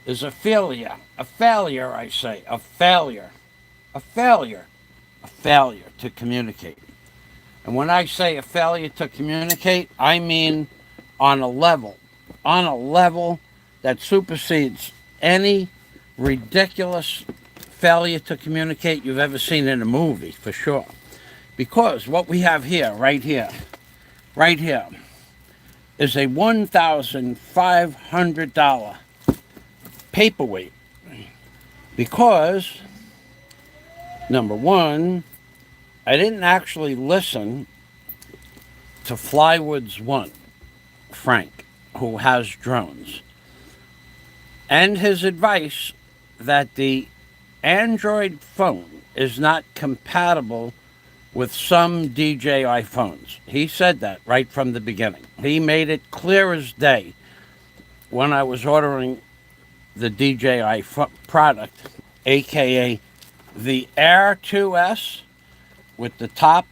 is a failure. A failure, I say. A failure. A failure. A failure to communicate. And when I say a failure to communicate, I mean on a level. On a level that supersedes any ridiculous failure to communicate you've ever seen in a movie, for sure. Because what we have here, right here, is a $1,500 paperweight. Because, number one, I didn't actually listen to Flywood's one, Frank, who has drones, and his advice that the Android phone is not compatible with some DJI phones. He said that right from the beginning. He made it clear as day when I was ordering the DJI product, aka the Air 2S, with the top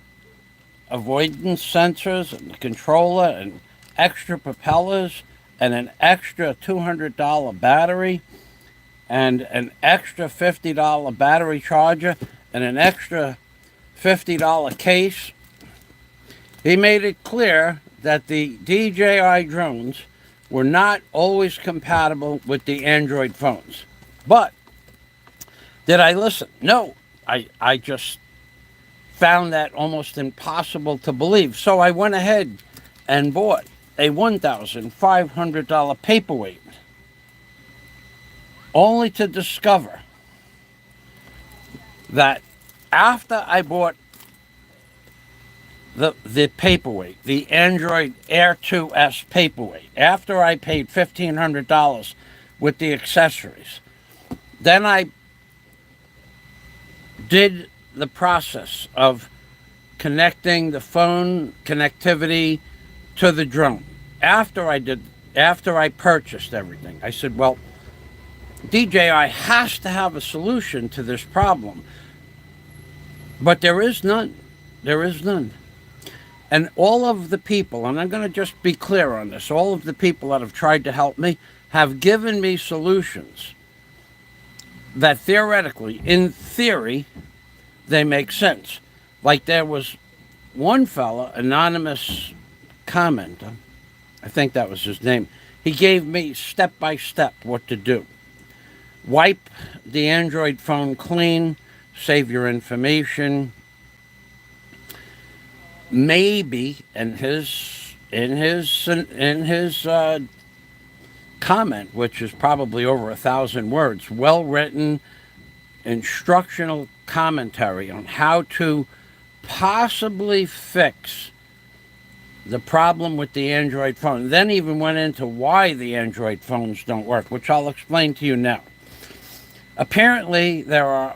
avoidance sensors and the controller and extra propellers and an extra $200 battery and an extra $50 battery charger and an extra $50 case. He made it clear that the DJI drones were not always compatible with the Android phones. But did I listen? No. I just found that almost impossible to believe. So I went ahead and bought a $1,500 paperweight, only to discover that after I bought the paperweight, the Android Air 2S paperweight, after I paid $1,500 with the accessories, then I did the process of connecting the phone connectivity to the drone. After I purchased everything, I said, well, DJI has to have a solution to this problem. But there is none. There is none. And all of the people, and I'm going to just be clear on this, all of the people that have tried to help me have given me solutions that theoretically, in theory, they make sense. Like there was one fella, anonymous commenter, I think that was his name, he gave me step by step what to do. Wipe the Android phone clean, save your information. Maybe in his comment, which is probably over 1,000 words, well written, instructional commentary on how to possibly fix the problem with the Android phone. Then even went into why the Android phones don't work, which I'll explain to you now. Apparently, there are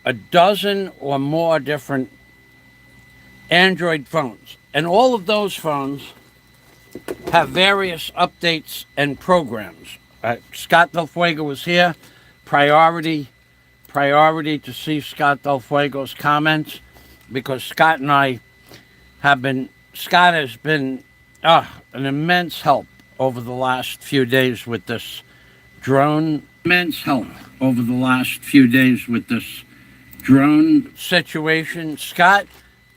a dozen or more different Android phones, and all of those phones have various updates and programs. Scott Del Fuego was here. Priority to see Scott Del Fuego's comments, because Scott has been an immense help over the last few days with this drone. Immense help over the last few days with this drone situation. Scott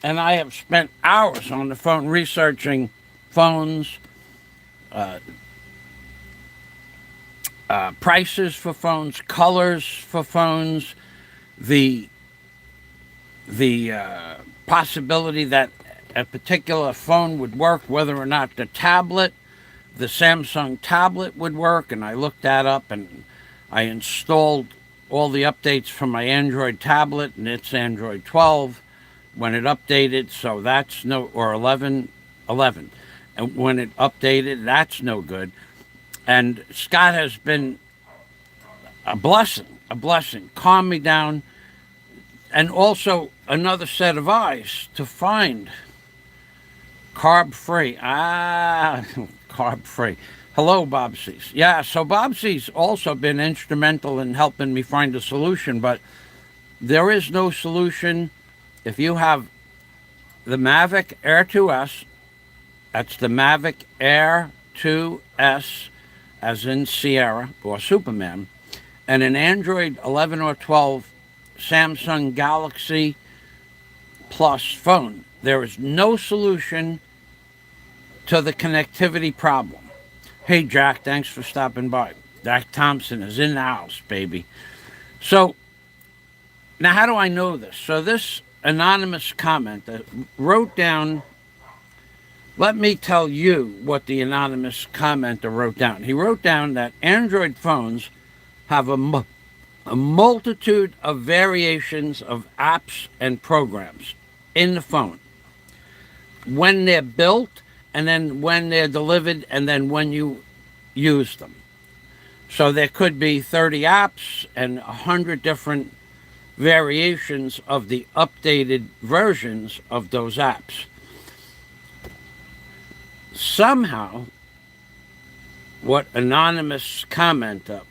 and I have spent hours on the phone researching phones, prices for phones, colors for phones, the possibility that a particular phone would work, whether or not the Samsung tablet would work, and I looked that up and I installed all the updates from my Android tablet, and it's Android 12 when it updated, so that's or 11, and when it updated, that's no good. And Scott has been a blessing, calm me down, and also another set of eyes to find carb-free. Carb-free. Hello, Bob C's. Yeah, so Bob C's also been instrumental in helping me find a solution, but there is no solution if you have the Mavic Air 2S. That's the Mavic Air 2S, as in Sierra or Superman. and an Android 11 or 12 Samsung Galaxy Plus phone, there is no solution to the connectivity problem. Hey, Jack, thanks for stopping by. Jack Thompson is in the house, baby. So, now how do I know this? So, this anonymous commenter wrote down, let me tell you what the anonymous commenter wrote down. He wrote down that Android phones have a multitude of variations of apps and programs in the phone when they're built, and then when they're delivered, and then when you use them. So there could be 30 apps and 100 different variations of the updated versions of those apps. Somehow, what anonymous commenter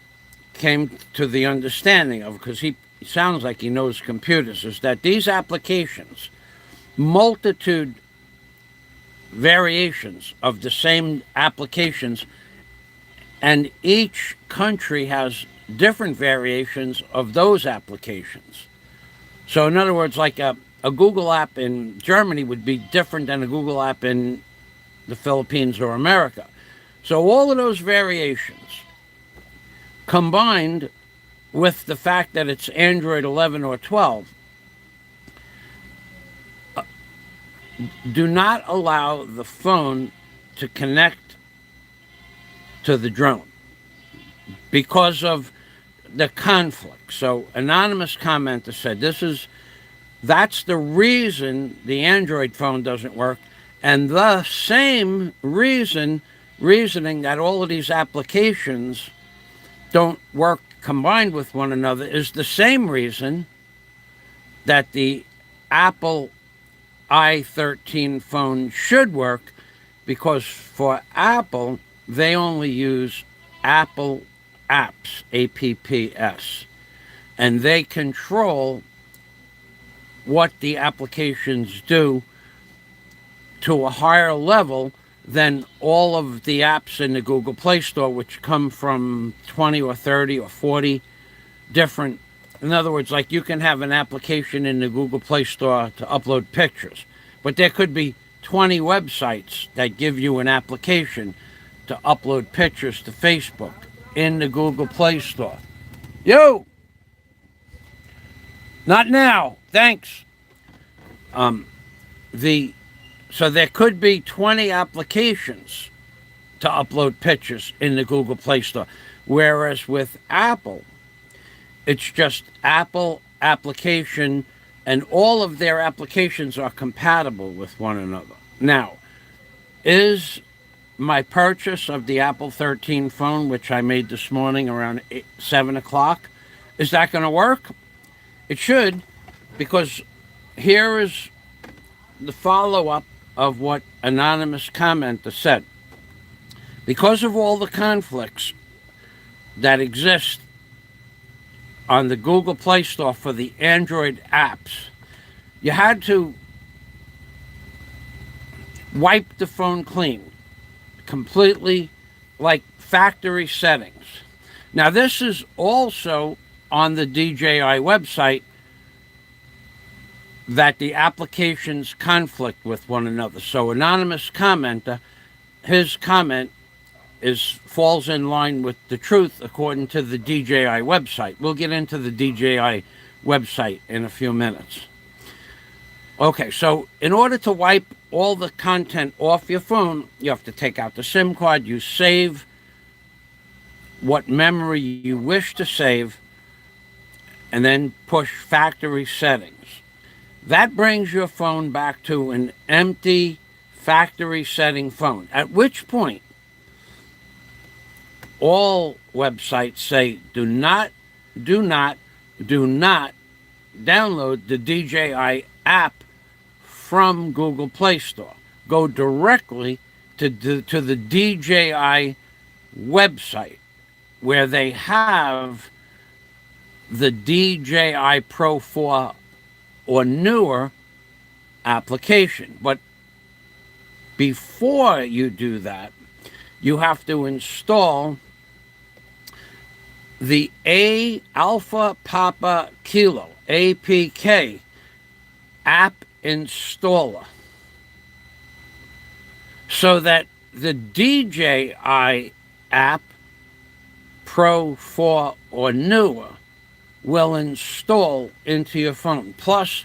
came to the understanding of, because he sounds like he knows computers, is that these applications, multitude variations of the same applications, and each country has different variations of those applications. So in other words, like a Google app in Germany would be different than a Google app in the Philippines or America. So all of those variations, combined with the fact that it's Android 11 or 12, do not allow the phone to connect to the drone because of the conflict. So anonymous commenter said that's the reason the Android phone doesn't work, and the same reasoning that all of these applications don't work combined with one another is the same reason that the Apple i13 phone should work, because for Apple, they only use Apple apps, APPS, and they control what the applications do to a higher level than all of the apps in the Google Play Store, which come from 20 or 30 or 40 different. In other words, like you can have an application in the Google Play Store to upload pictures, but there could be 20 websites that give you an application to upload pictures to Facebook in the Google Play Store. Yo! Not now. Thanks. So there could be 20 applications to upload pictures in the Google Play Store, whereas with Apple, it's just Apple application, and all of their applications are compatible with one another. Now, is my purchase of the Apple 13 phone, which I made this morning around 7 o'clock, is that going to work? It should, because here is the follow-up of what anonymous commenter said. Because of all the conflicts that exist on the Google Play Store for the Android apps, you had to wipe the phone clean completely, like factory settings. Now, this is also on the DJI website, that the applications conflict with one another. So anonymous commenter, his comment falls in line with the truth according to the DJI website. We'll get into the DJI website in a few minutes. Okay, so in order to wipe all the content off your phone, you have to take out the SIM card, you save what memory you wish to save, and then push factory settings. That brings your phone back to an empty factory setting phone, at which point all websites say do not download the DJI app from Google Play Store. Go directly to the DJI website, where they have the DJI Pro 4 or newer application. But before you do that, you have to install the A Alpha Papa Kilo, APK, app installer, so that the DJI app, Pro 4 or newer, will install into your phone, plus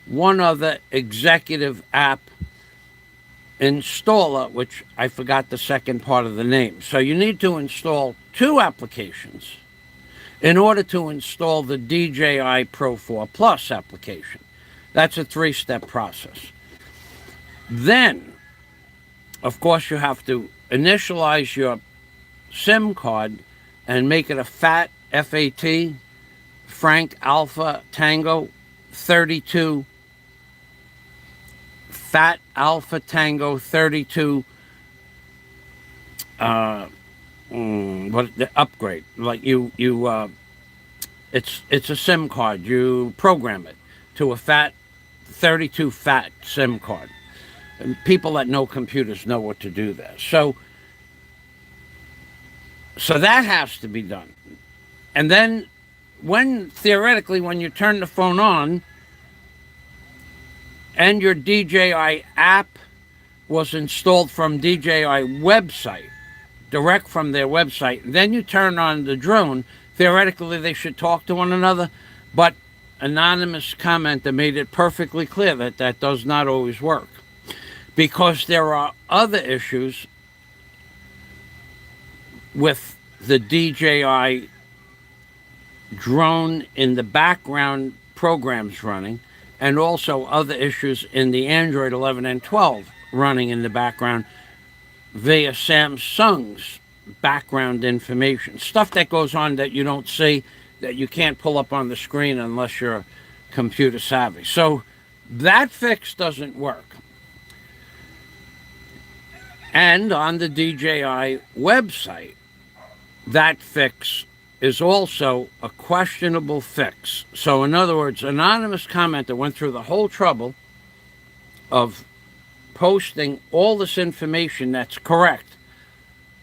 one other executive app installer, which I forgot the second part of the name. So you need to install 2 applications in order to install the DJI Pro 4 Plus application. That's a 3-step process. Then, of course, you have to initialize your SIM card and make it a FAT, FAT, Frank Alpha Tango 32, Fat Alpha Tango 32, what the upgrade? Like it's a SIM card. You program it to a FAT 32 FAT SIM card. And people that know computers know what to do there. So that has to be done. And then theoretically, when you turn the phone on and your DJI app was installed from DJI website, direct from their website, then you turn on the drone, theoretically they should talk to one another, but anonymous commenter made it perfectly clear that that does not always work, because there are other issues with the DJI drone in the background programs running, and also other issues in the Android 11 and 12 running in the background via Samsung's background information. Stuff that goes on that you don't see, that you can't pull up on the screen unless you're computer savvy. So that fix doesn't work. And on the DJI website, that fix is also a questionable fix. So in other words, anonymous commenter went through the whole trouble of posting all this information that's correct.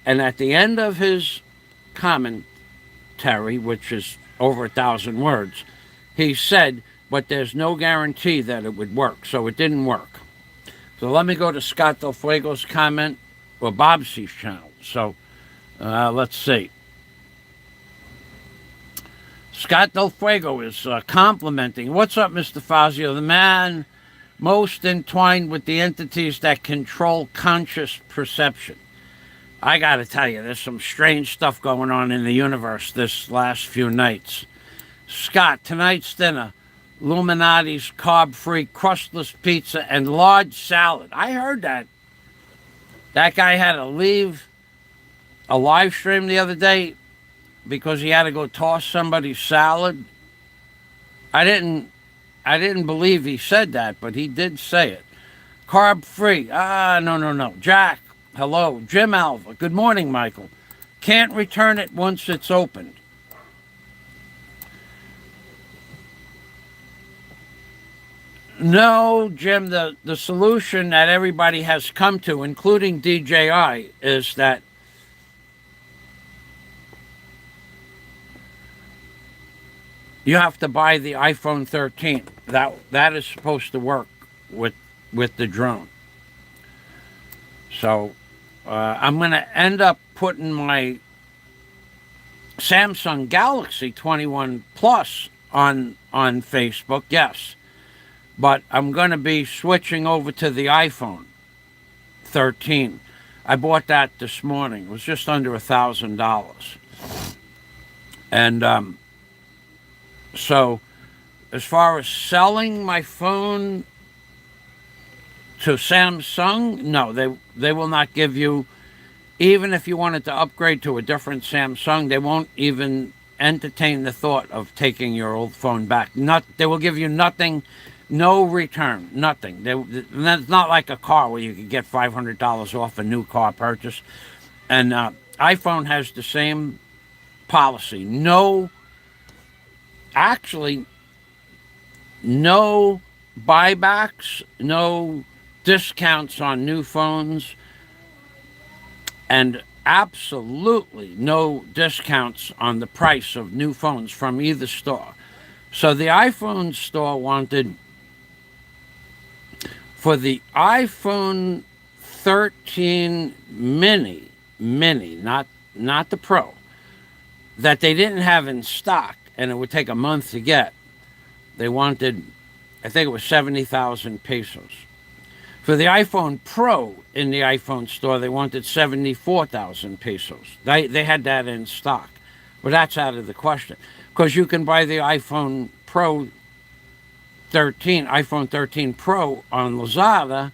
And at the end of his commentary, which is over 1,000 words, he said, but there's no guarantee that it would work. So it didn't work. So let me go to Scott Del Fuego's comment, or Bob C's channel. So let's see. Scott Del Fuego is complimenting. What's up, Mr. Fazio? The man most entwined with the entities that control conscious perception. I got to tell you, there's some strange stuff going on in the universe this last few nights. Scott, tonight's dinner, Illuminati's carb-free crustless pizza and large salad. I heard that. That guy had to leave a live stream the other day because he had to go toss somebody's salad. I didn't believe he said that, but he did say it. Carb-free. No. Jack, hello. Jim Alva. Good morning, Michael. Can't return it once it's opened. No, Jim, the solution that everybody has come to, including DJI, is that you have to buy the iPhone 13. That is supposed to work with the drone. So I'm going to end up putting my Samsung Galaxy 21 Plus on Facebook, yes. But I'm going to be switching over to the iPhone 13. I bought that this morning. It was just under $1,000. And so as far as selling my phone to Samsung, no, they will not give you, even if you wanted to upgrade to a different Samsung, they won't even entertain the thought of taking your old phone back. They will give you nothing. No return, nothing. It's not like a car where you can get $500 off a new car purchase. And iPhone has the same policy. No buybacks, no discounts on new phones. And absolutely no discounts on the price of new phones from either store. So the iPhone store wanted, for the iPhone 13 mini, not the Pro, that they didn't have in stock and it would take a month to get. They wanted, I think it was 70,000 pesos. For the iPhone Pro in the iPhone store, they wanted 74,000 pesos. They had that in stock. But that's out of the question. Because you can buy the iPhone 13 Pro on Lazada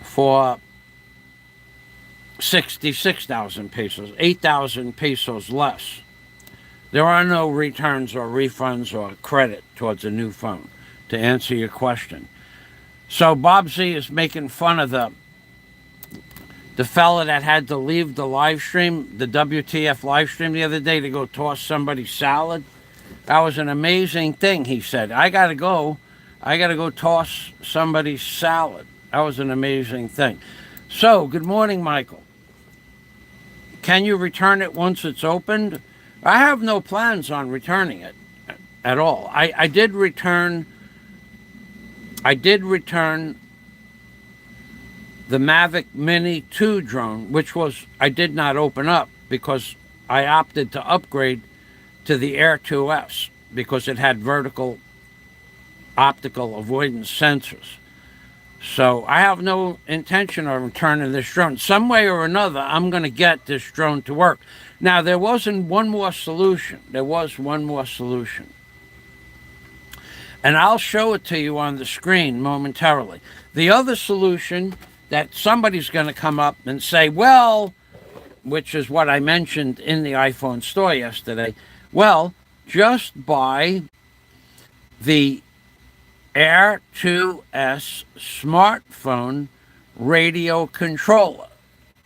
for 66,000 pesos, 8,000 pesos less. There are no returns or refunds or credit towards a new phone, to answer your question. So Bob Z is making fun of the fella that had to leave the live stream, the WTF live stream the other day to go toss somebody's salad. That was an amazing thing, he said. I gotta go toss somebody's salad. That was an amazing thing. So, good morning, Michael. Can you return it once it's opened? I have no plans on returning it at all. I did return the Mavic Mini 2 drone, which I did not open up because I opted to upgrade to the Air 2S because it had vertical optical avoidance sensors. So I have no intention of returning this drone. Some way or another, I'm going to get this drone to work. Now, there was one more solution. And I'll show it to you on the screen momentarily. The other solution that somebody's going to come up and say, well, which is what I mentioned in the iPhone store yesterday, well, just buy the Air 2S smartphone radio controller.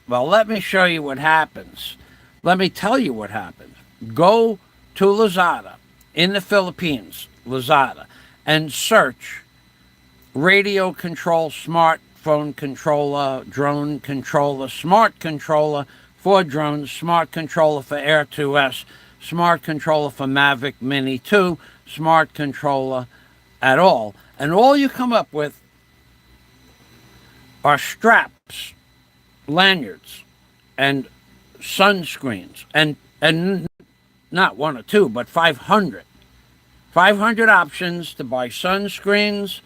Well, let me show you what happens. Let me tell you what happens. Go to Lazada in the Philippines, Lazada, and search radio control smartphone controller, drone controller, smart controller for drones, smart controller for Air 2S, smart controller for Mavic Mini 2, smart controller at all. And all you come up with are straps, lanyards, and sunscreens, and not one or two, but 500. 500 options to buy sunscreens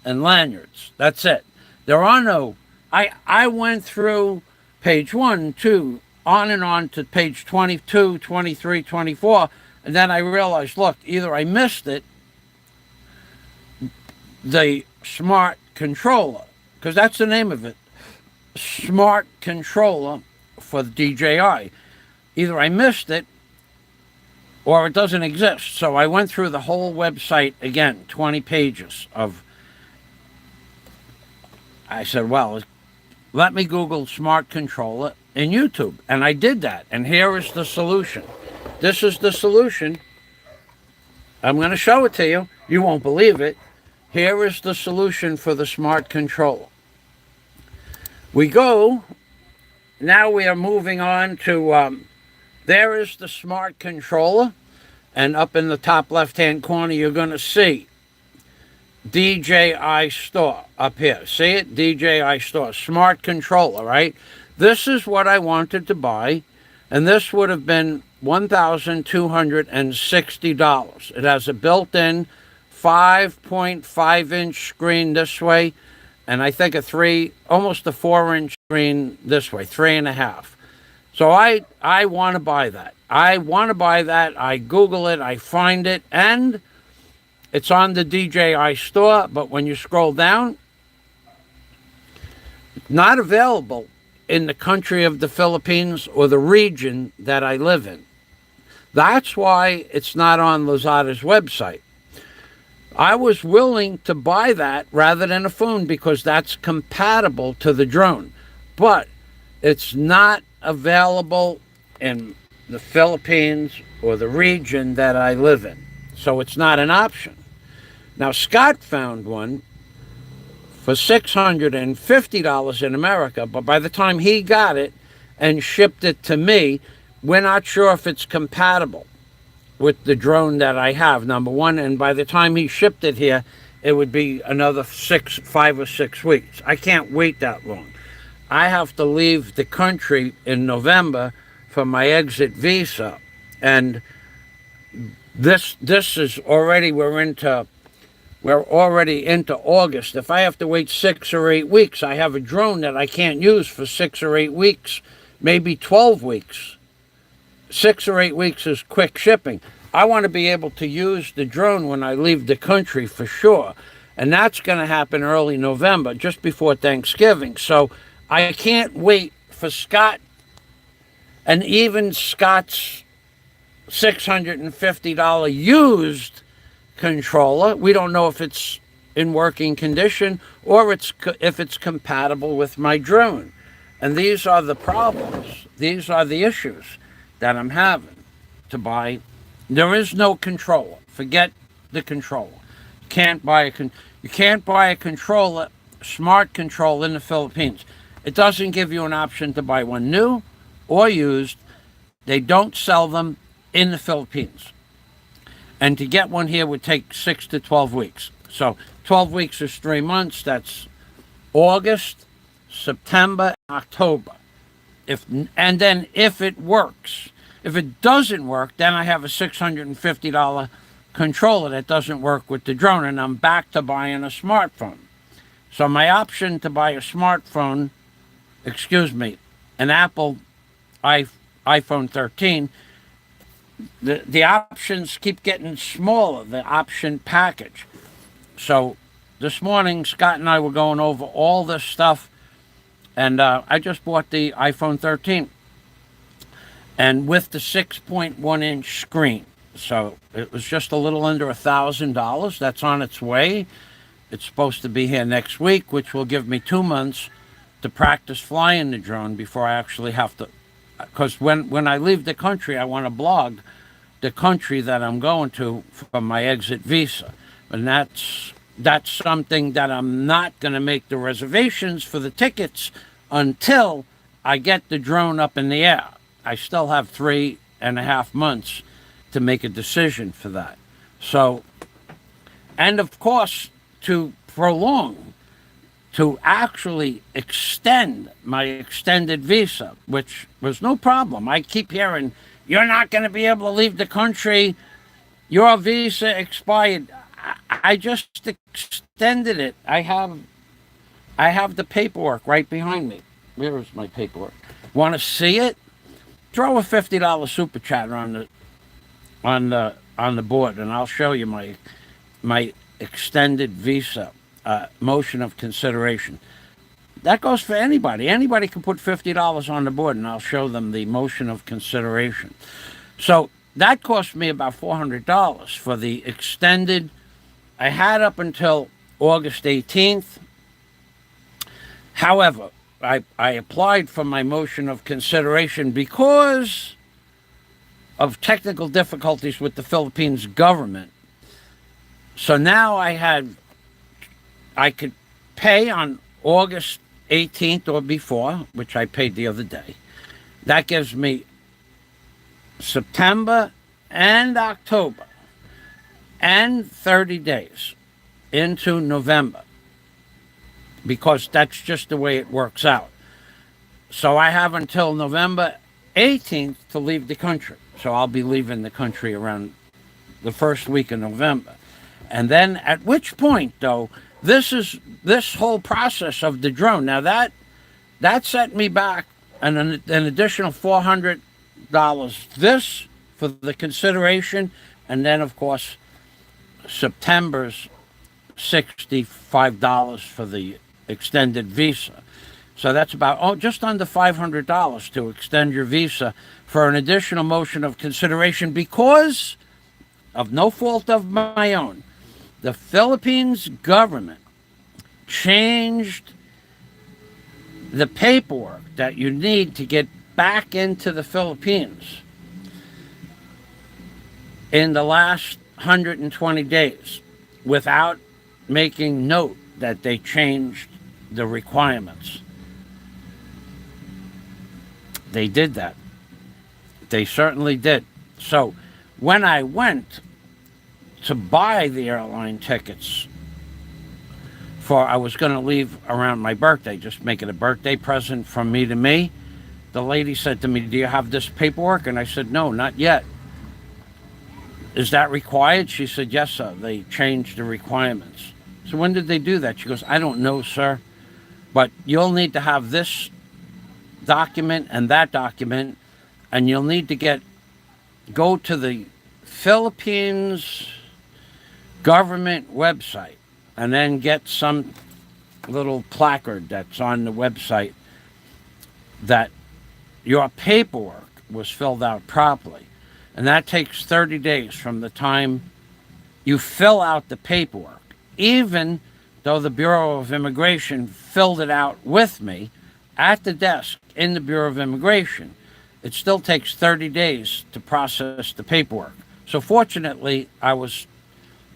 and lanyards. That's it. There are no... I went through page 1, 2, on and on to page 22, 23, 24, and then I realized, look, either I missed it, the smart controller, because that's the name of it, smart controller for the DJI. Either I missed it or it doesn't exist. So I went through the whole website again, 20 pages of... I said, well, let me Google smart controller in YouTube. And I did that. And here is the solution. This is the solution. I'm going to show it to you. You won't believe it. Here is the solution for the smart controller. Now we are moving on to, there is the smart controller. And up in the top left-hand corner, you're going to see DJI Store up here. See it? DJI Store. Smart controller, right? This is what I wanted to buy. And this would have been $1,260. It has a built-in 5.5-inch screen this way, and I think almost a 4-inch screen this way, 3.5. So I want to buy that. I Google it, I find it, and it's on the DJI store, but when you scroll down, not available in the country of the Philippines or the region that I live in. That's why it's not on Lazada's website. I was willing to buy that rather than a phone because that's compatible to the drone. But it's not available in the Philippines or the region that I live in. So it's not an option. Now, Scott found one for $650 in America, but by the time he got it, and shipped it to me. We're not sure if it's compatible with the drone that I have, number one. And by the time he shipped it here, it would be another 5 or 6 weeks. I can't wait that long. I have to leave the country in November for my exit visa. And this is already, we're already into August. If I have to wait 6 or 8 weeks, I have a drone that I can't use for 6 or 8 weeks, maybe 12 weeks. 6 or 8 weeks is quick shipping. I want to be able to use the drone when I leave the country for sure. And that's going to happen early November, just before Thanksgiving. So I can't wait for Scott, and even Scott's $650 used controller. We don't know if it's in working condition or if it's compatible with my drone. And these are the problems. These are the issues that I'm having to buy. There is no controller. Forget the controller. You can't buy a controller, smart control in the Philippines. It doesn't give you an option to buy one new or used. They don't sell them in the Philippines. And to get one here would take 6 to 12 weeks. So 12 weeks is 3 months. That's August, September, October. And then if it works. If it doesn't work, then I have a $650 controller that doesn't work with the drone, and I'm back to buying a smartphone. So my option to buy a smartphone, an Apple iPhone 13, the options keep getting smaller, the option package. So this morning, Scott and I were going over all this stuff, and I just bought the iPhone 13. And with the 6.1 inch screen. So it was just a little under $1,000. That's on its way. It's supposed to be here next week, which will give me 2 months to practice flying the drone before I actually have to. Because when I leave the country, I want to blog the country that I'm going to for my exit visa. And that's something that I'm not going to make the reservations for the tickets until I get the drone up in the air. I still have 3.5 months to make a decision for that. So, and of course, to actually extend my extended visa, which was no problem. I keep hearing, you're not going to be able to leave the country. Your visa expired. I just extended it. I have the paperwork right behind me. Where is my paperwork? Want to see it? Throw a $50 super chat on the board, and I'll show you my extended visa motion of consideration. That goes for anybody. Anybody can put $50 on the board, and I'll show them the motion of consideration. So that cost me about $400 for the extended. I had up until August 18th. However, I applied for my motion of consideration because of technical difficulties with the Philippines government. So now I could pay on August 18th or before, which I paid the other day. That gives me September and October and 30 days into November, because that's just the way it works out. So I have until November 18th to leave the country. So I'll be leaving the country around the first week of November. And then at which point, though, this whole process of the drone, now that set me back an additional $400. This for the consideration, and then, of course, September's $65 for the extended visa. So that's about just under $500 to extend your visa for an additional motion of consideration because of no fault of my own. The Philippines government changed the paperwork that you need to get back into the Philippines in the last 120 days without making note that they changed the requirements. They did that. They certainly did. So when I went to buy the airline tickets I was going to leave around my birthday, just make it a birthday present from me to me, the lady said to me, do you have this paperwork? And I said, no, not yet. Is that required? She said, yes, sir. They changed the requirements. So when did they do that? She goes, I don't know, sir. But you'll need to have this document and that document, and you'll need to go to the Philippines government website and then get some little placard that's on the website that your paperwork was filled out properly. And that takes 30 days from the time you fill out the paperwork. Even though the Bureau of Immigration filled it out with me at the desk in the Bureau of Immigration, it still takes 30 days to process the paperwork. So fortunately, I was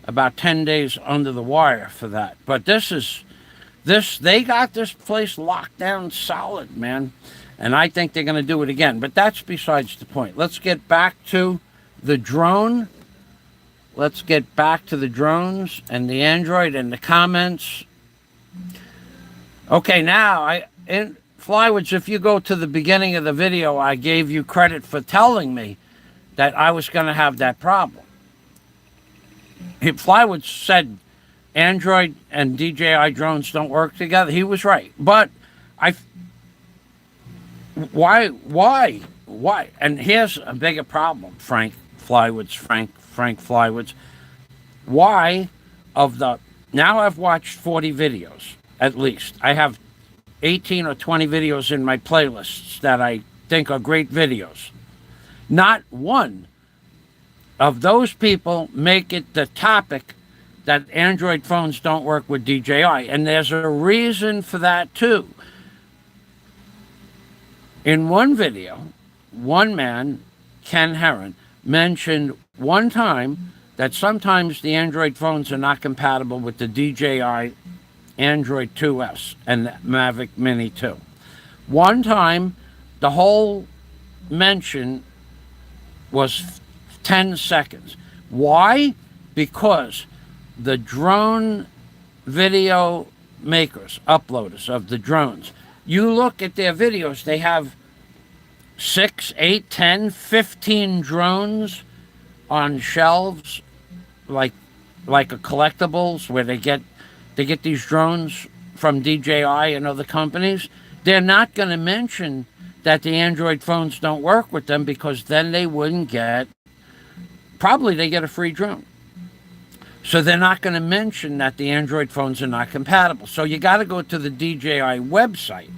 about 10 days under the wire for that. But they got this place locked down solid, man. And I think they're going to do it again. But that's besides the point. Let's get back to the drone. Let's get back to the drones and the Android and the comments. Okay, now, in Flywoods, if you go to the beginning of the video, I gave you credit for telling me that I was going to have that problem. Flywoods said Android and DJI drones don't work together. He was right. But why? And here's a bigger problem, Frank Flywoods. Why now I've watched 40 videos, at least. I have 18 or 20 videos in my playlists that I think are great videos. Not one of those people make it the topic that Android phones don't work with DJI. And there's a reason for that too. In one video, one man, Ken Heron, mentioned one time that sometimes the Android phones are not compatible with the DJI Android 2S and the Mavic Mini 2. One time, the whole mention was 10 seconds. Why? Because the drone video makers, uploaders of the drones, you look at their videos, they have 6, 8, 10, 15 drones on shelves, like a collectibles, where they get these drones from DJI and other companies. They're not going to mention that the Android phones don't work with them, because then they wouldn't get, probably they get a free drone. So they're not going to mention that the Android phones are not compatible. So you got to go to the DJI website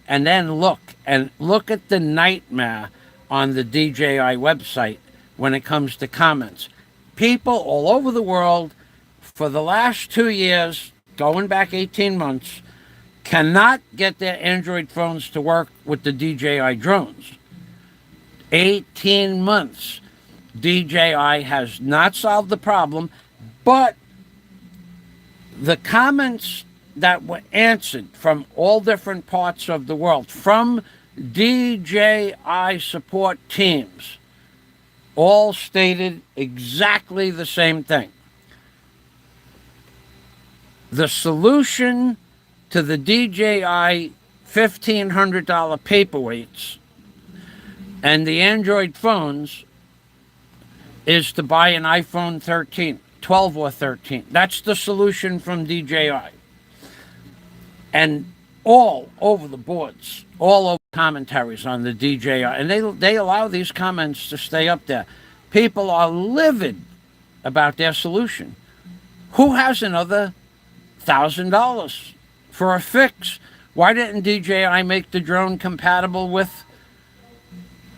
and then look at the nightmare on the DJI website when it comes to comments. People all over the world for the last 2 years, going back 18 months, cannot get their Android phones to work with the DJI drones. 18 months. DJI has not solved the problem, but the comments that were answered from all different parts of the world, from DJI support teams, all stated exactly the same thing. The solution to the DJI $1,500 paperweights and the Android phones is to buy an iPhone 13, 12 or 13. That's the solution from DJI. And all over the boards, all over commentaries on the DJI, and they allow these comments to stay up there. People are livid about their solution. Who has another $1,000 for a fix? Why didn't DJI make the drone compatible with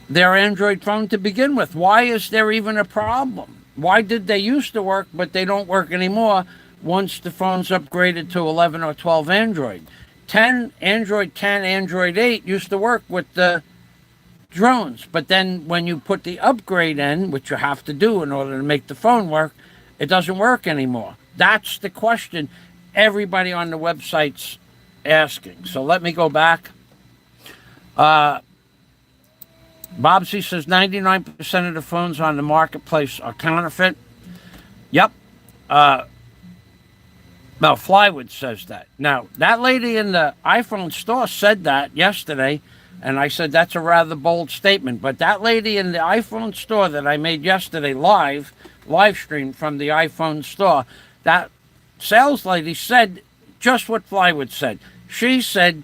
their Android phone to begin with? Why is there even a problem? Why did they used to work, but they don't work anymore once the phone's upgraded to 11 or 12 Android? 10, Android 10, Android 8 used to work with the drones. But then when you put the upgrade in, which you have to do in order to make the phone work, it doesn't work anymore. That's the question everybody on the website's asking. So let me go back. Bobsy says 99% of the phones on the marketplace are counterfeit. Yep. Well, Flywood says that. Now, that lady in the iPhone store said that yesterday, and I said that's a rather bold statement. But that lady in the iPhone store that I made yesterday live stream from the iPhone store, that sales lady said just what Flywood said. She said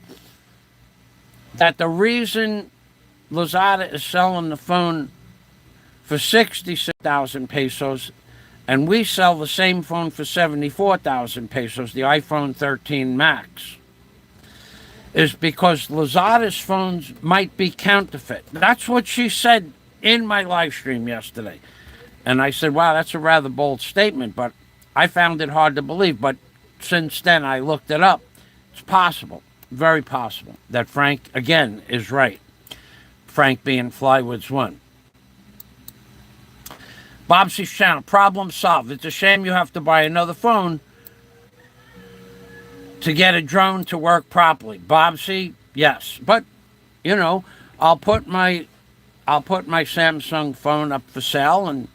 that the reason Lazada is selling the phone for 66,000 pesos and we sell the same phone for 74,000 pesos, the iPhone 13 Max, is because Lazada's phones might be counterfeit. That's what she said in my live stream yesterday. And I said, wow, that's a rather bold statement, but I found it hard to believe. But since then, I looked it up. It's possible, very possible, that Frank, again, is right. Frank being Flywood's one. Bobsy's channel, problem solved. It's a shame you have to buy another phone to get a drone to work properly. Bobsy, yes. But, you know, I'll put my Samsung phone up for sale, and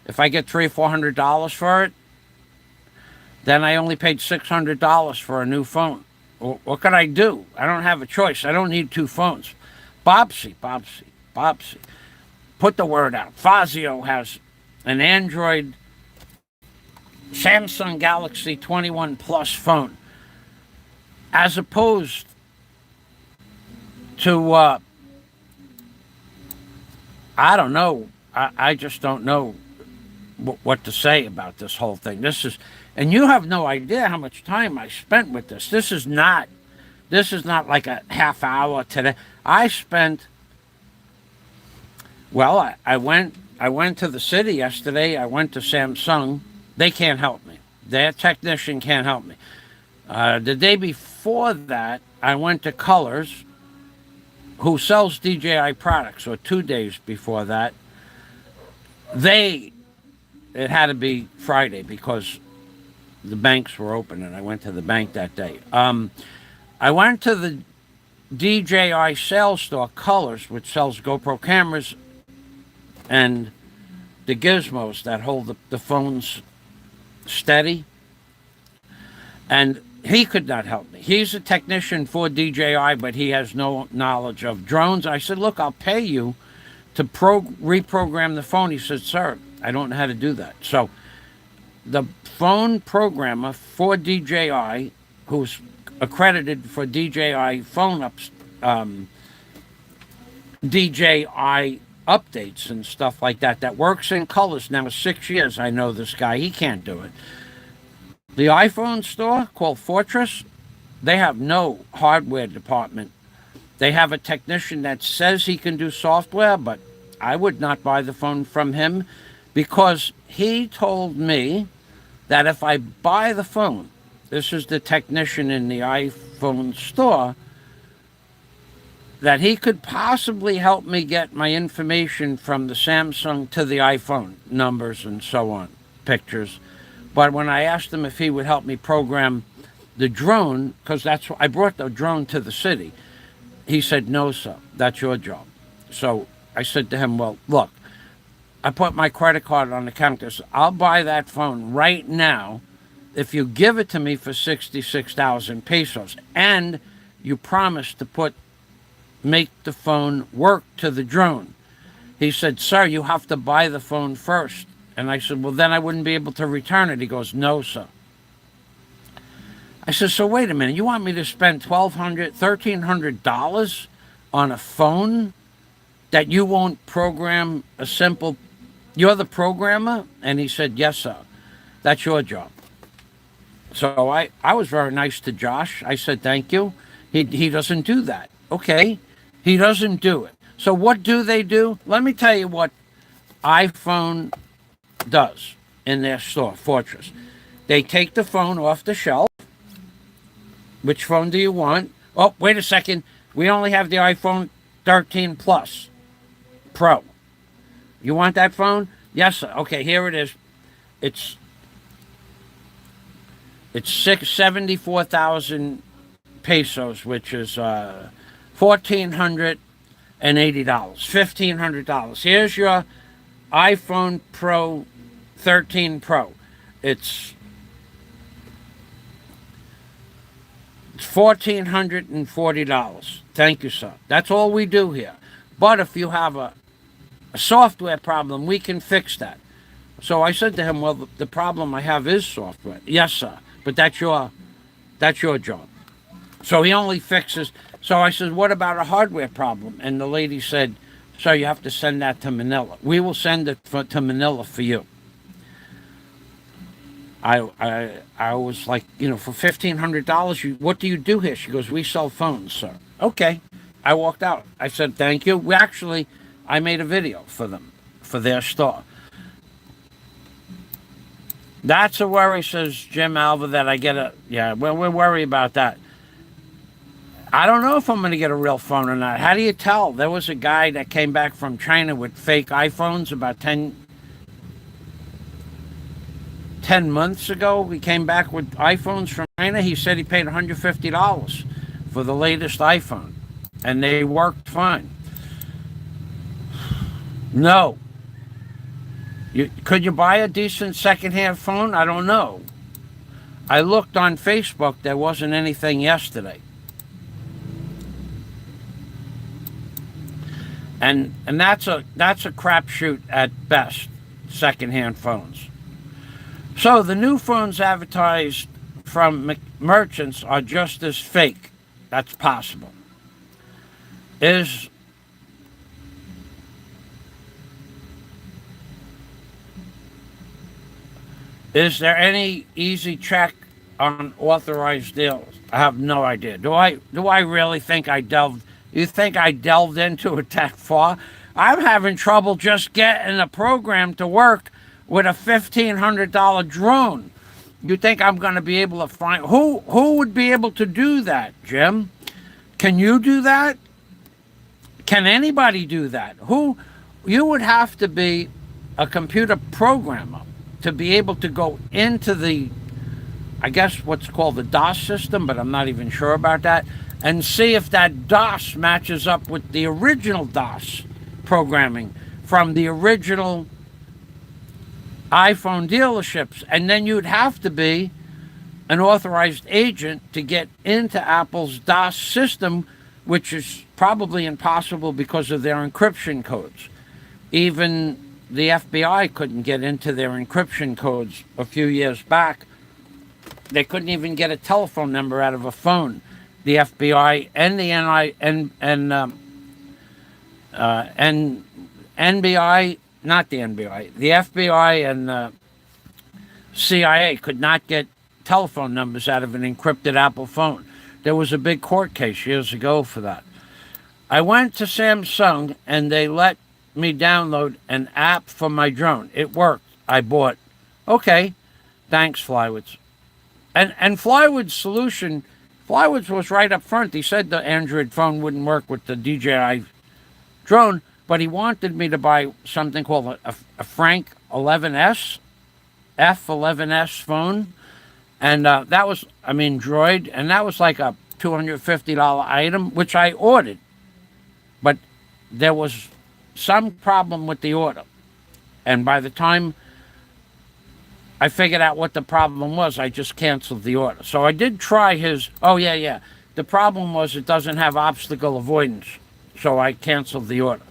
if I get $300 or $400 for it, then I only paid $600 for a new phone. What can I do? I don't have a choice. I don't need two phones. Bobsy. Put the word out. Fazio has an Android Samsung Galaxy 21 Plus phone, as opposed to, I don't know. I just don't know what to say about this whole thing. And you have no idea how much time I spent with this. This is not like a half hour today. I spent, well, I went to the city yesterday. I went to Samsung. They can't help me. Their technician can't help me. The day before that, I went to Colors, who sells DJI products, or 2 days before that. It had to be Friday because the banks were open, and I went to the bank that day. I went to the DJI sales store, Colors, which sells GoPro cameras and the gizmos that hold the phones steady. And he could not help me. He's a technician for DJI, but he has no knowledge of drones. I said, look, I'll pay you to reprogram the phone. He said, sir, I don't know how to do that. So the phone programmer for DJI, who's accredited for DJI phone DJI updates and stuff like that works in Colors now 6 years. I know this guy. He can't do it. The iPhone store called Fortress, they have no hardware department. They have a technician that says he can do software, but I would not buy the phone from him because he told me that if I buy the phone, this is the technician in the iPhone store, that he could possibly help me get my information from the Samsung to the iPhone, numbers and so on, pictures. But when I asked him if he would help me program the drone, because I brought the drone to the city, he said, no, sir, that's your job. So I said to him, well, look, I put my credit card on the counter. So I'll buy that phone right now if you give it to me for 66,000 pesos. And you promise to make the phone work to the drone. He said, sir, you have to buy the phone first. And I said, well, then I wouldn't be able to return it. He goes, no, sir. I said, so wait a minute. You want me to spend $1,200, $1,300 on a phone that you won't program a simple... You're the programmer? And he said, yes, sir. That's your job. So I was very nice to Josh. I said, thank you. He doesn't do that. Okay. He doesn't do it. So what do they do? Let me tell you what iPhone does in their store, Fortress. They take the phone off the shelf. Which phone do you want? Oh, wait a second. We only have the iPhone 13 Plus Pro. You want that phone? Yes, sir. Okay, here it is. It's 74,000 pesos, which is 1,400 $1,580. Here's your iPhone Pro 13 Pro. It's $1,440. Thank you, sir. That's all we do here. But if you have a software problem, we can fix that. So I said to him, well, the problem I have is software. Yes, sir, but that's your job. So he only fixes. So I said, what about a hardware problem? And the lady said, sir, you have to send that to Manila. We will send it to Manila for you. I was like, for $1,500, what do you do here? She goes, we sell phones, sir. Okay. I walked out. I said, thank you. I made a video for them, for their store. That's a worry, says Jim Alva, that I get we're worried about that. I don't know if I'm going to get a real phone or not. How do you tell? There was a guy that came back from China with fake iPhones about 10 months ago. He came back with iPhones from China. He said he paid $150 for the latest iPhone, and they worked fine. No. Could you buy a decent secondhand phone? I don't know. I looked on Facebook. There wasn't anything yesterday. And that's a crapshoot at best, secondhand phones. So the new phones advertised from merchants are just as fake. That's possible. Is there any easy check on authorized deals? I have no idea. Do I really think I delved? You think I delved into it that far? I'm having trouble just getting a program to work with a $1,500 drone. You think I'm going to be able to find who would be able to do that, Jim? Can you do that? Can anybody do that? You would have to be a computer programmer to be able to go into the, I guess what's called the DOS system, but I'm not even sure about that, and see if that DOS matches up with the original DOS programming from the original iPhone dealerships. And then you'd have to be an authorized agent to get into Apple's DOS system, which is probably impossible because of their encryption codes. Even the FBI couldn't get into their encryption codes a few years back. They couldn't even get a telephone number out of a phone. The FBI and the NBI, not the NBI, the FBI and CIA could not get telephone numbers out of an encrypted Apple phone. There was a big court case years ago for that. I went to Samsung and they let me download an app for my drone. It worked. I bought. Okay, thanks, Flywoods. And Flywoods' solution, Flywoods was right up front. He said the Android phone wouldn't work with the DJI drone, but he wanted me to buy something called a Frank 11S, F11S phone. And that was, Droid, and that was like a $250 item, which I ordered. But there was some problem with the order. And by the time I figured out what the problem was, I just canceled the order. So I did try his, the problem was it doesn't have obstacle avoidance. So I canceled the order.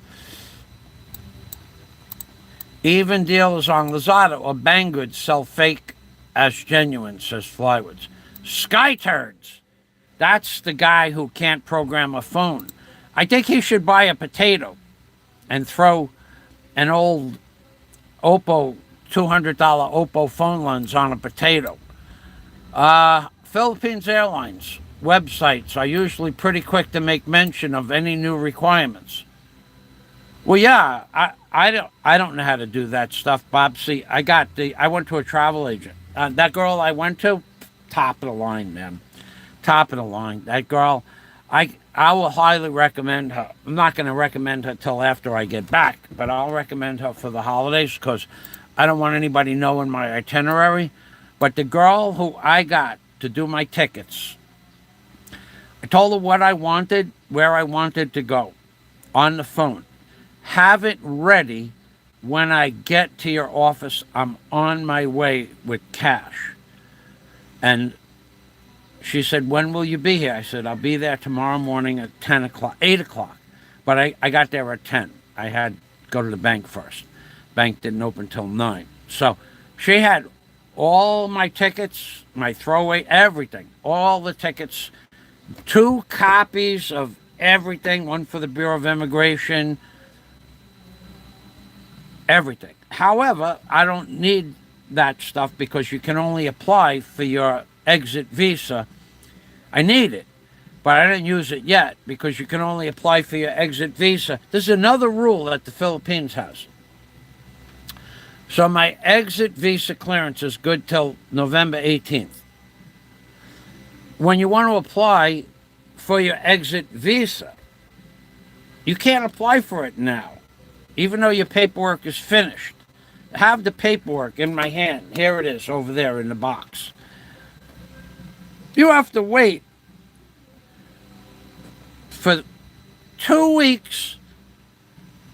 Even dealers on Lazada or Banggood sell fake as genuine, says Flywoods. Sky Turds. That's the guy who can't program a phone. I think he should buy a potato and throw an old Oppo, $200 Oppo phone lens on a potato. Philippines Airlines websites are usually pretty quick to make mention of any new requirements. Well, yeah, I don't know how to do that stuff, Bob. See, I went to a travel agent. That girl I went to, top of the line, man. Top of the line. That girl, I will highly recommend her. I'm not going to recommend her till after I get back, but I'll recommend her for the holidays because I don't want anybody knowing my itinerary. But the girl who I got to do my tickets, I told her what I wanted, where I wanted to go. on the phone. Have it ready when I get to your office. I'm on my way with cash. And she said, when will you be here? I said, I'll be there tomorrow morning at 10 o'clock, 8 o'clock. But I got there at 10. I had to go to the bank first. Bank didn't open till 9. So she had all my tickets, my throwaway, everything, all the tickets, 2 copies of everything, one for the Bureau of Immigration, everything. However, I don't need that stuff because you can only apply for your exit visa. I need it, but I didn't use it yet because you can only apply for your exit visa. There's another rule that the Philippines has. So my exit visa clearance is good till November 18th. When you want to apply for your exit visa, you can't apply for it now, even though your paperwork is finished. I have the paperwork in my hand. Here it is over there in the box. You have to wait for 2 weeks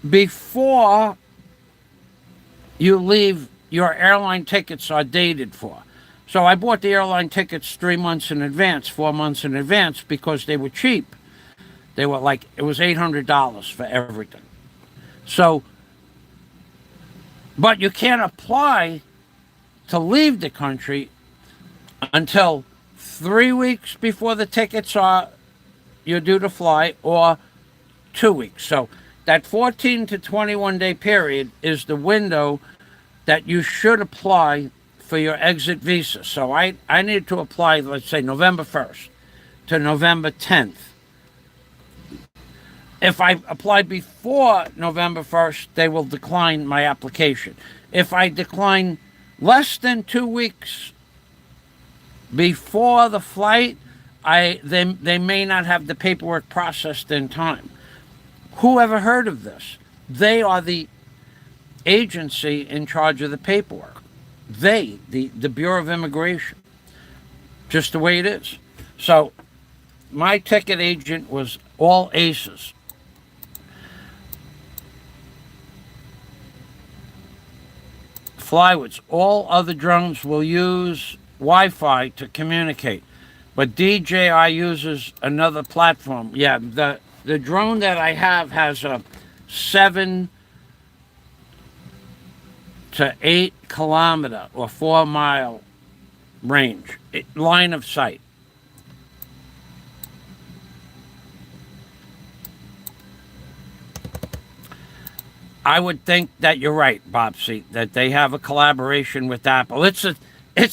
before you leave. Your airline tickets are dated for. So I bought the airline tickets 3 months in advance, 4 months in advance, because they were cheap. They were like, it was $800 for everything. So, but you can't apply to leave the country until 3 weeks before the tickets are you're due to fly, or 2 weeks. So that 14 to 21 day period is the window that you should apply for your exit visa. So I need to apply, let's say, November 1st to November 10th. If I apply before November 1st, they will decline my application. If I decline less than 2 weeks before the flight, they may not have the paperwork processed in time. Who ever heard of this? They are the agency in charge of the paperwork. The Bureau of Immigration. Just the way it is. So my ticket agent was all aces. Flywoods. All other drones will use Wi-Fi to communicate, but DJI uses another platform. Yeah, the drone that I have has a 7 to 8 kilometer or 4 mile range, line of sight. I would think that you're right, Bobsy, that they have a collaboration with Apple. It's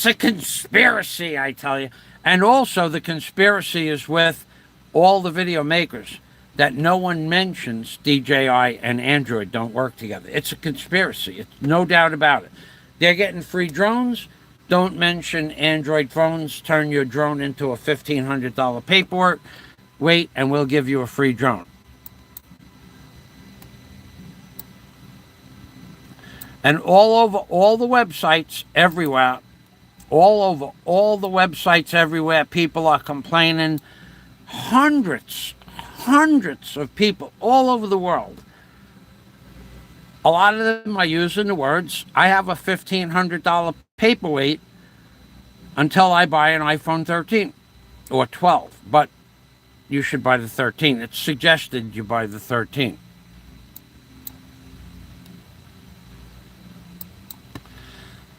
a conspiracy, I tell you. And also the conspiracy is with all the video makers, that no one mentions DJI and Android don't work together. It's a conspiracy. It's no doubt about it. They're getting free drones. Don't mention Android phones. Turn your drone into a $1,500 paperwork. Wait, and we'll give you a free drone. And all over all the websites everywhere, all over all the websites everywhere, people are complaining. Hundreds of people all over the world. A lot of them are using the words, I have a $1,500 paperweight until I buy an iPhone 13 or 12. But you should buy the 13. It's suggested you buy the 13.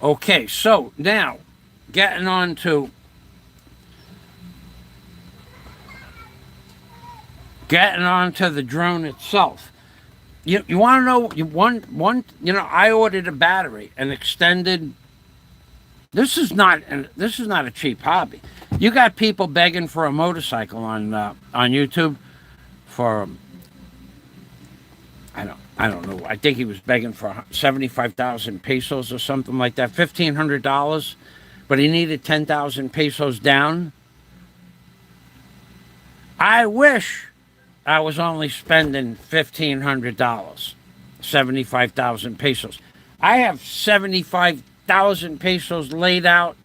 Okay, so now getting on to the drone itself. You want to know I ordered a battery, an extended. This is not a cheap hobby. You got people begging for a motorcycle on YouTube for I don't know. I think he was begging for 75,000 pesos or something like that, $1,500, but he needed 10,000 pesos down. I wish I was only spending $1,500, 75,000 pesos. I have 75,000 pesos laid out,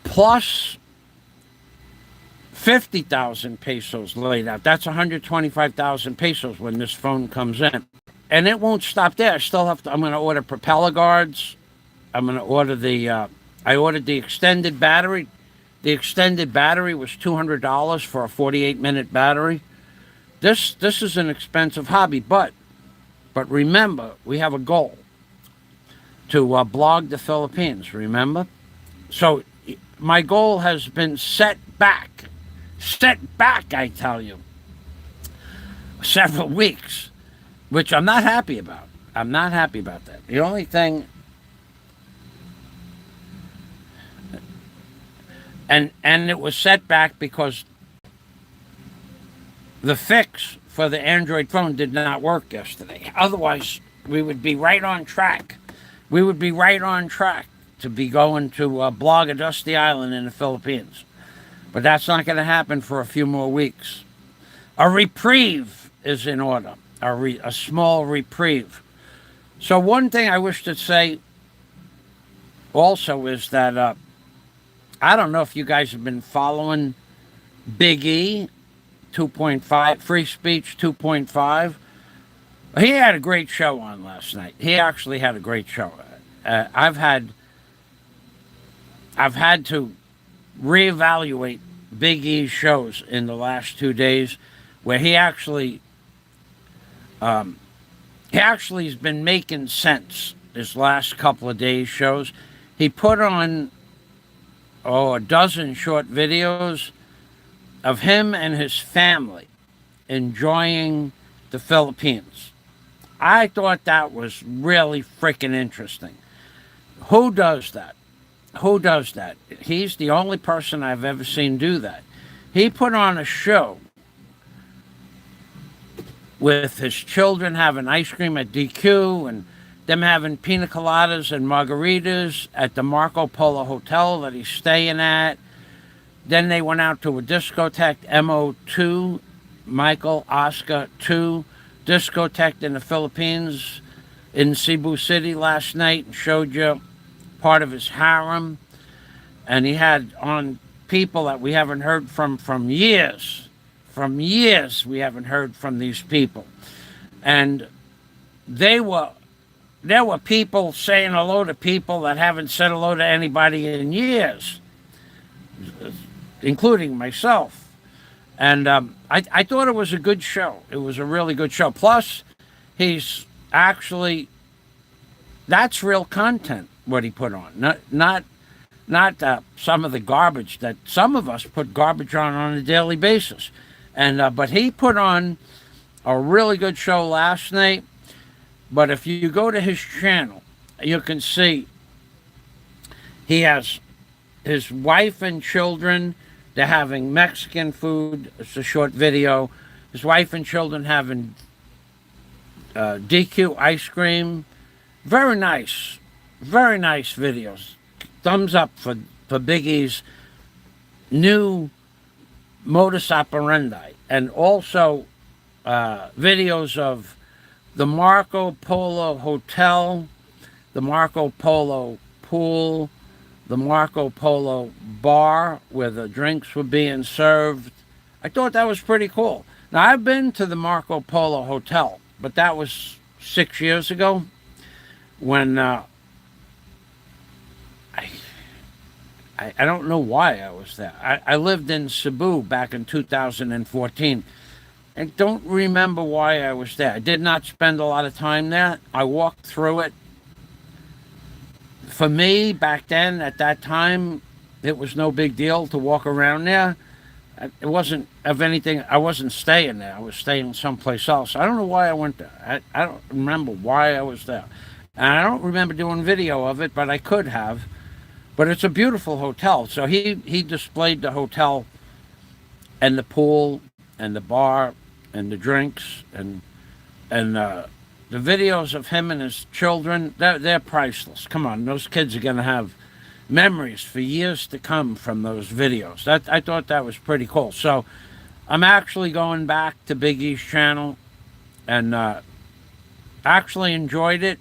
plus 50,000 pesos laid out. That's 125,000 pesos when this phone comes in. And it won't stop there. I still have to, I'm going to order propeller guards. I'm going to order I ordered the extended battery. The extended battery was $200 for a 48-minute battery. This is an expensive hobby, but remember, we have a goal to blog the Philippines, remember? So my goal has been set back, I tell you, several weeks, which I'm not happy about. I'm not happy about that. The only thing, and it was set back because the fix for the Android phone did not work yesterday. Otherwise, we would be right on track. We would be right on track to be going to blog a Dusty Island in the Philippines. But that's not going to happen for a few more weeks. A reprieve is in order, a small reprieve. So one thing I wish to say also is that I don't know if you guys have been following Big E 2.5, Free Speech 2.5. He had a great show on last night. He actually had a great show. I've had to reevaluate Big E's shows in the last 2 days, where he actually has been making sense. His last couple of days shows, he put on a dozen short videos of him and his family enjoying the Philippines. I thought that was really freaking interesting. Who does that? Who does that? He's the only person I've ever seen do that. He put on a show with his children having ice cream at DQ and them having pina coladas and margaritas at the Marco Polo Hotel that he's staying at. Then they went out to a discotheque, MO2, Michael Oscar 2, discotheque in the Philippines, in Cebu City last night, and showed you part of his harem. And he had on people that we haven't heard from years. From years we haven't heard from these people. And there were people saying hello to people that haven't said hello to anybody in years, including myself. And I thought it was a good show. It was a really good show. Plus, he's actually, that's real content, what he put on. Not some of the garbage that some of us put garbage on a daily basis. And but he put on a really good show last night. But if you go to his channel, you can see he has his wife and children. They're having Mexican food. It's a short video. His wife and children having DQ ice cream. Very nice videos. Thumbs up for Big E's new modus operandi. And also videos of the Marco Polo Hotel, the Marco Polo Pool, the Marco Polo Bar where the drinks were being served. I thought that was pretty cool. Now, I've been to the Marco Polo Hotel, but that was 6 years ago when I don't know why I was there. I lived in Cebu back in 2014. I don't remember why I was there. I did not spend a lot of time there. I walked through it. For me, back then, at that time, it was no big deal to walk around there. It wasn't of anything. I wasn't staying there. I was staying someplace else. I don't know why I went there. I don't remember why I was there. And I don't remember doing video of it, but I could have. But it's a beautiful hotel. So he displayed the hotel and the pool and the bar and the drinks and the videos of him and his children, they're priceless. Come on, those kids are going to have memories for years to come from those videos. I thought that was pretty cool. So I'm actually going back to Big E's channel and actually enjoyed it.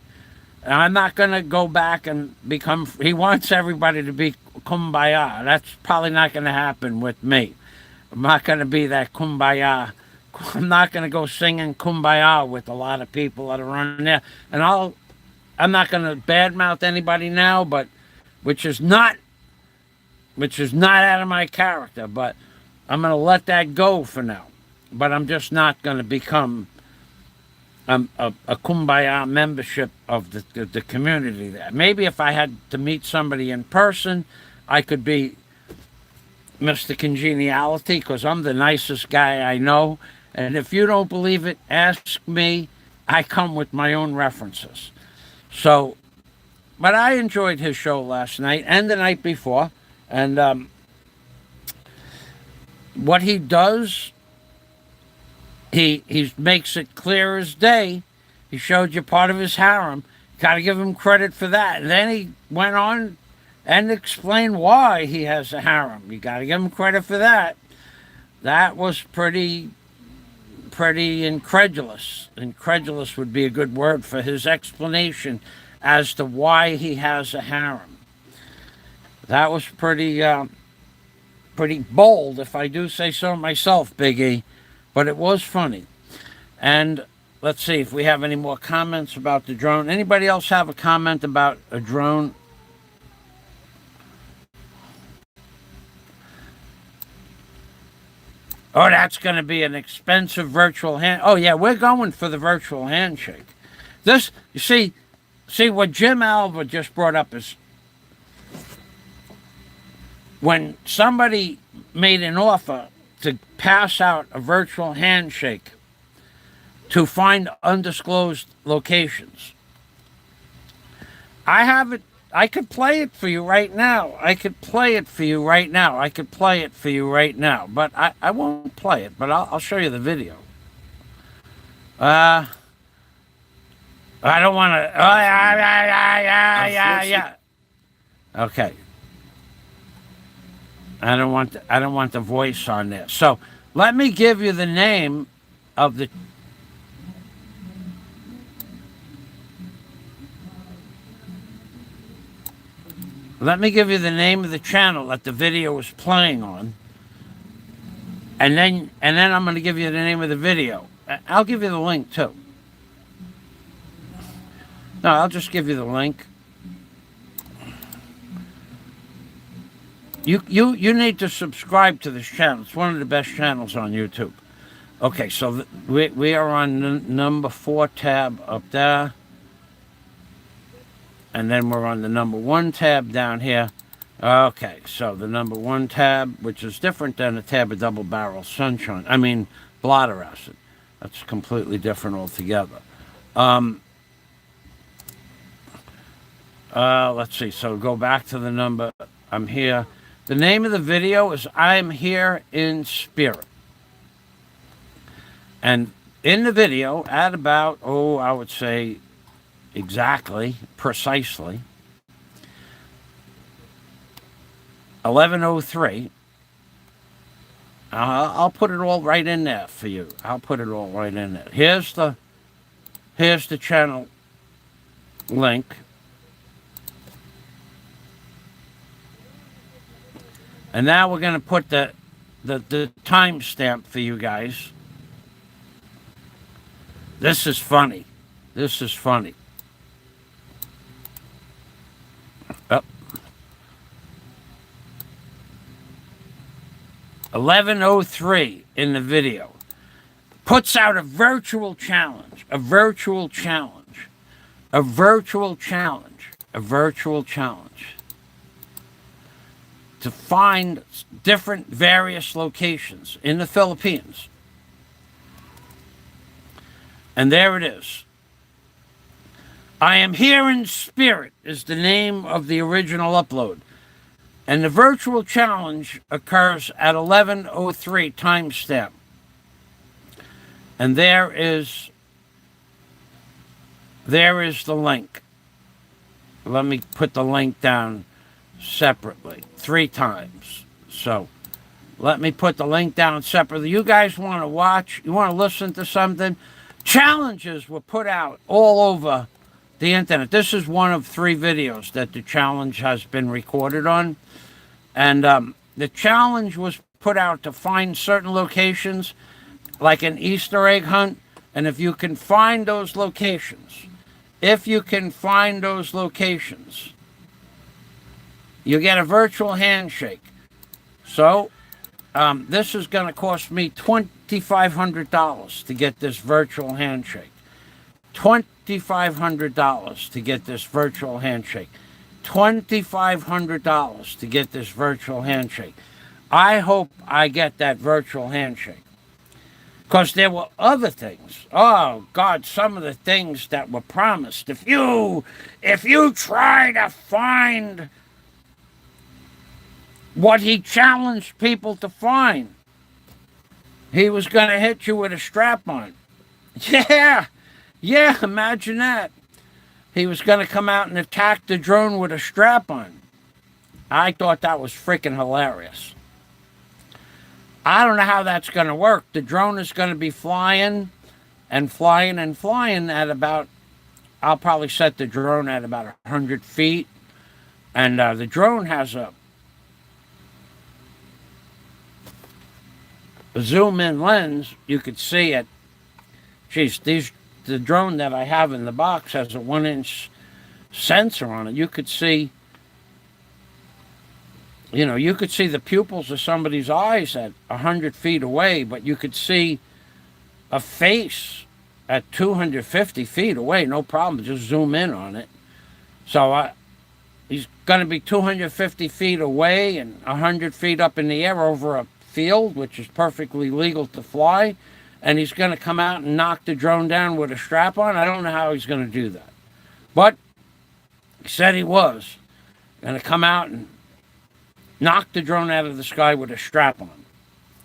And I'm not going to go back and become, he wants everybody to be kumbaya. That's probably not going to happen with me. I'm not going to be that kumbaya. I'm not going to go singing kumbaya with a lot of people that are on there. And I'm not going to badmouth anybody now, but which is not out of my character. But I'm going to let that go for now. But I'm just not going to become a kumbaya membership of the community there. Maybe if I had to meet somebody in person, I could be Mr. Congeniality, because I'm the nicest guy I know. And if you don't believe it, ask me. I come with my own references. So, but I enjoyed his show last night and the night before. And what he does, he makes it clear as day. He showed you part of his harem. Got to give him credit for that. And then he went on and explained why he has a harem. You got to give him credit for that. That was pretty incredulous. Incredulous would be a good word for his explanation as to why he has a harem. That was pretty bold, if I do say so myself, Big E. But it was funny. And let's see if we have any more comments about the drone. Anybody else have a comment about a drone? Oh, that's going to be an expensive virtual hand. Oh, yeah, we're going for the virtual handshake. This, you see what Jim Alva just brought up is when somebody made an offer to pass out a virtual handshake to find undisclosed locations. I have it. I could play it for you right now. But I won't play it, but I'll show you the video. I don't want to. Oh, yeah. Okay. I don't want the voice on there. So let me give you the name of the. Let me give you the name of the channel that the video was playing on. And then I'm going to give you the name of the video. I'll give you the link too. No, I'll just give you the link. You need to subscribe to this channel. It's one of the best channels on YouTube. Okay, so we are on number 4 tab up there. And then we're on the number 1 tab down here. Okay, so the number 1 tab, which is different than a tab of double barrel sunshine. I mean, blotter acid. That's completely different altogether. Let's see. So go back to the number. I'm here. The name of the video is I'm Here in Spirit. And in the video, at about, I would say, precisely 11:03. I'll put it all right in there for you. Here's the channel link. And now we're going to put the timestamp for you guys. This is funny. 11:03 in the video. Puts out a virtual challenge to find different various locations in the Philippines. And there it is. I Am Here in Spirit is the name of the original upload. And the virtual challenge occurs at 11:03 timestamp. And there is the link. Let me put the link down separately 3 times. So let me put the link down separately. You guys want to watch? You want to listen to something? Challenges were put out all over the internet. This is one of 3 videos that the challenge has been recorded on. And the challenge was put out to find certain locations, like an Easter egg hunt. And if you can find those locations, you get a virtual handshake. So this is going to cost me $2,500 to get this virtual handshake. $2,500 to get this virtual handshake. $2,500 to get this virtual handshake. I hope I get that virtual handshake. Because there were other things. Oh, God, some of the things that were promised. If you try to find what he challenged people to find, he was going to hit you with a strap-on. Yeah, imagine that. He was going to come out and attack the drone with a strap-on. I thought that was freaking hilarious. I don't know how that's going to work. The drone is going to be flying and flying and flying at about, I'll probably set the drone at about 100 feet. And the drone has a zoom-in lens. You could see it. Geez, the drone that I have in the box has a 1-inch sensor on it. You could see, you could see the pupils of somebody's eyes at 100 feet away, but you could see a face at 250 feet away, no problem. Just zoom in on it. So he's going to be 250 feet away and 100 feet up in the air over a field, which is perfectly legal to fly, and he's going to come out and knock the drone down with a strap on. I don't know how he's going to do that, but he said he was going to come out and knock the drone out of the sky with a strap on.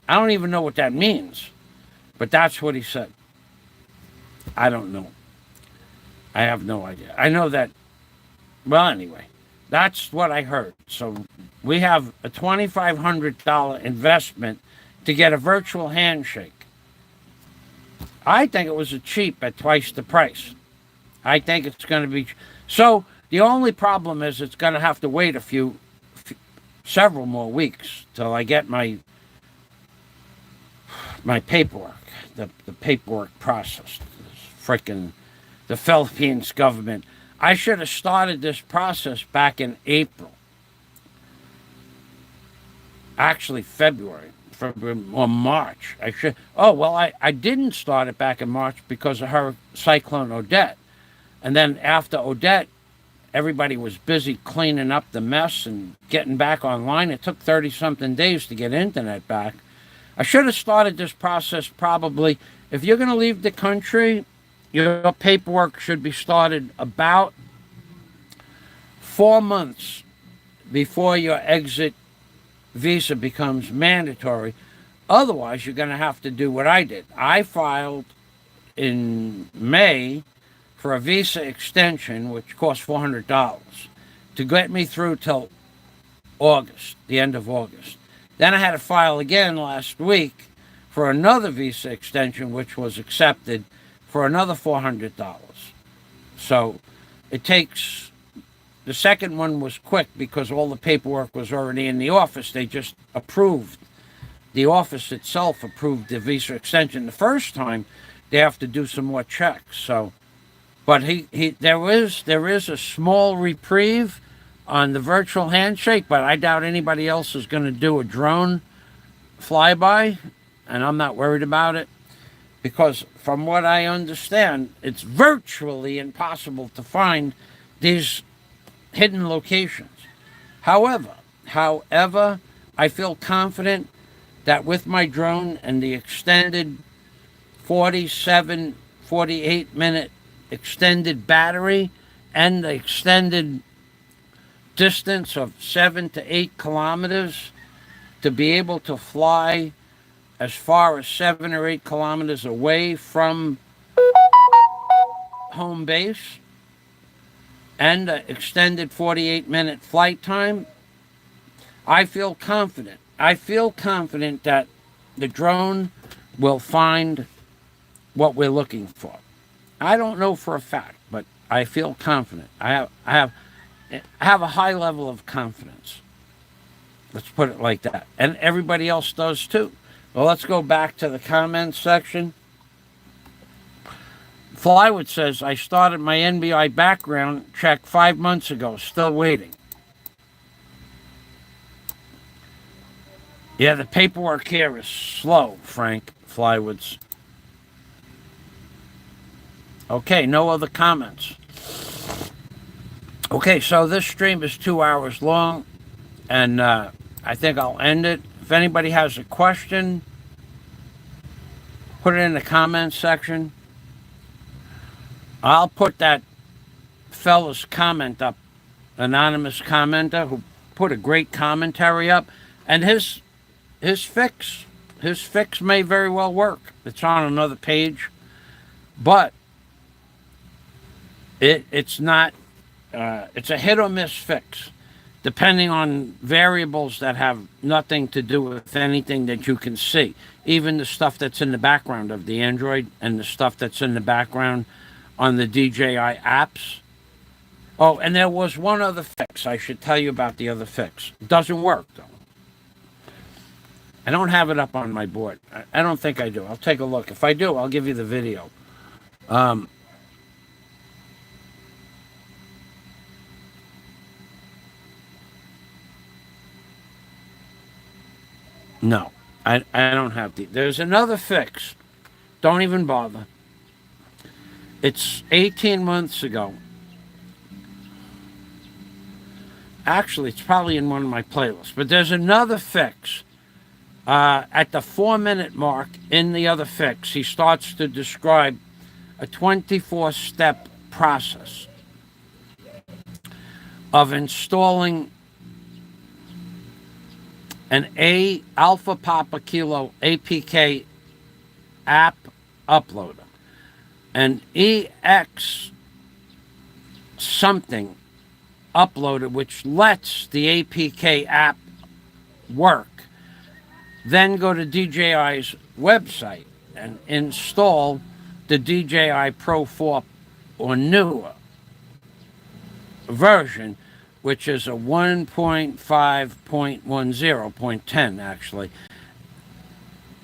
I don't even know what that means, but that's what he said. I don't know. I have no idea. I know that, well, anyway, that's what I heard. So we have a $2,500 investment to get a virtual handshake. I think it was cheap at twice the price. I think it's going to be... So the only problem is it's going to have to wait several more weeks till I get my paperwork, the paperwork processed. The Philippines government. I should have started this process back in April. Actually, February or March. I didn't start it back in March because of Cyclone Odette. And then after Odette, everybody was busy cleaning up the mess and getting back online. It took 30-something days to get internet back. I should have started this process probably. If you're going to leave the country, your paperwork should be started about 4 months before your exit visa becomes mandatory. Otherwise, you're going to have to do what I did. I filed in May for a visa extension, which cost $400, to get me through till August, the end of August. Then I had to file again last week for another visa extension, which was accepted for another $400. So it takes... The second one was quick because all the paperwork was already in the office. They just approved. The office itself approved the visa extension. The first time, they have to do some more checks. So, but there is a small reprieve on the virtual handshake, but I doubt anybody else is going to do a drone flyby, and I'm not worried about it because from what I understand, it's virtually impossible to find these hidden locations. However, I feel confident that with my drone and the extended 48-minute extended battery and the extended distance of 7 to 8 kilometers to be able to fly as far as 7 or 8 kilometers away from home base, and an extended 48-minute flight time, I feel confident. I feel confident that the drone will find what we're looking for. I don't know for a fact, but I feel confident. I have a high level of confidence. Let's put it like that. And everybody else does too. Well, let's go back to the comments section. Flywood says, I started my NBI background check 5 months ago, still waiting. Yeah, the paperwork here is slow, Frank. Flywoods. Okay, no other comments. Okay, so this stream is 2 hours long, and I think I'll end it. If anybody has a question, put it in the comments section. I'll put that fella's comment up, anonymous commenter who put a great commentary up, and his fix may very well work. It's on another page, but it's not. It's a hit or miss fix, depending on variables that have nothing to do with anything that you can see. Even the stuff that's in the background of the Android and the stuff that's in the background on the DJI apps. Oh, and there was one other fix. I should tell you about the other fix. It doesn't work, though. I don't have it up on my board. I don't think I do. I'll take a look. If I do, I'll give you the video. No, I don't have the. There's another fix. Don't even bother. It's 18 months ago. Actually, it's probably in one of my playlists. But there's another fix. At the 4-minute mark in the other fix, he starts to describe a 24-step process of installing an Alpha Papa Kilo APK app uploader, an EX something uploader which lets the APK app work. Then go to DJI's website and install the DJI Pro 4 or newer version, which is a 1.5.10 actually,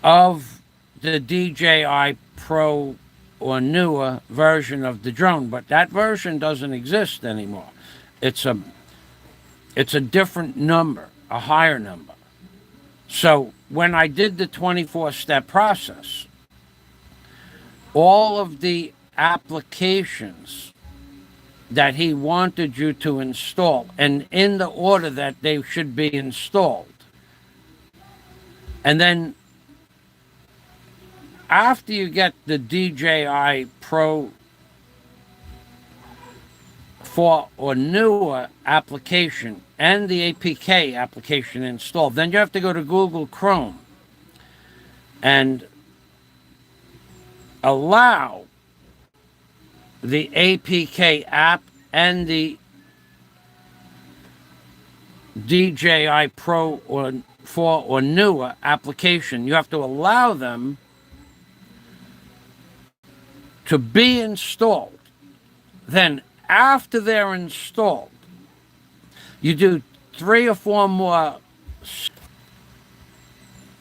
of the DJI Pro or newer version of the drone. But that version doesn't exist anymore. It's a different number, a higher number. So when I did the 24-step process, all of the applications that he wanted you to install, and in the order that they should be installed. And then after you get the DJI Pro 4 or newer application and the APK application installed, then you have to go to Google Chrome and allow the APK app and the DJI Pro or 4 or newer application. You have to allow them to be installed. Then after they're installed, you do 3 or 4 more.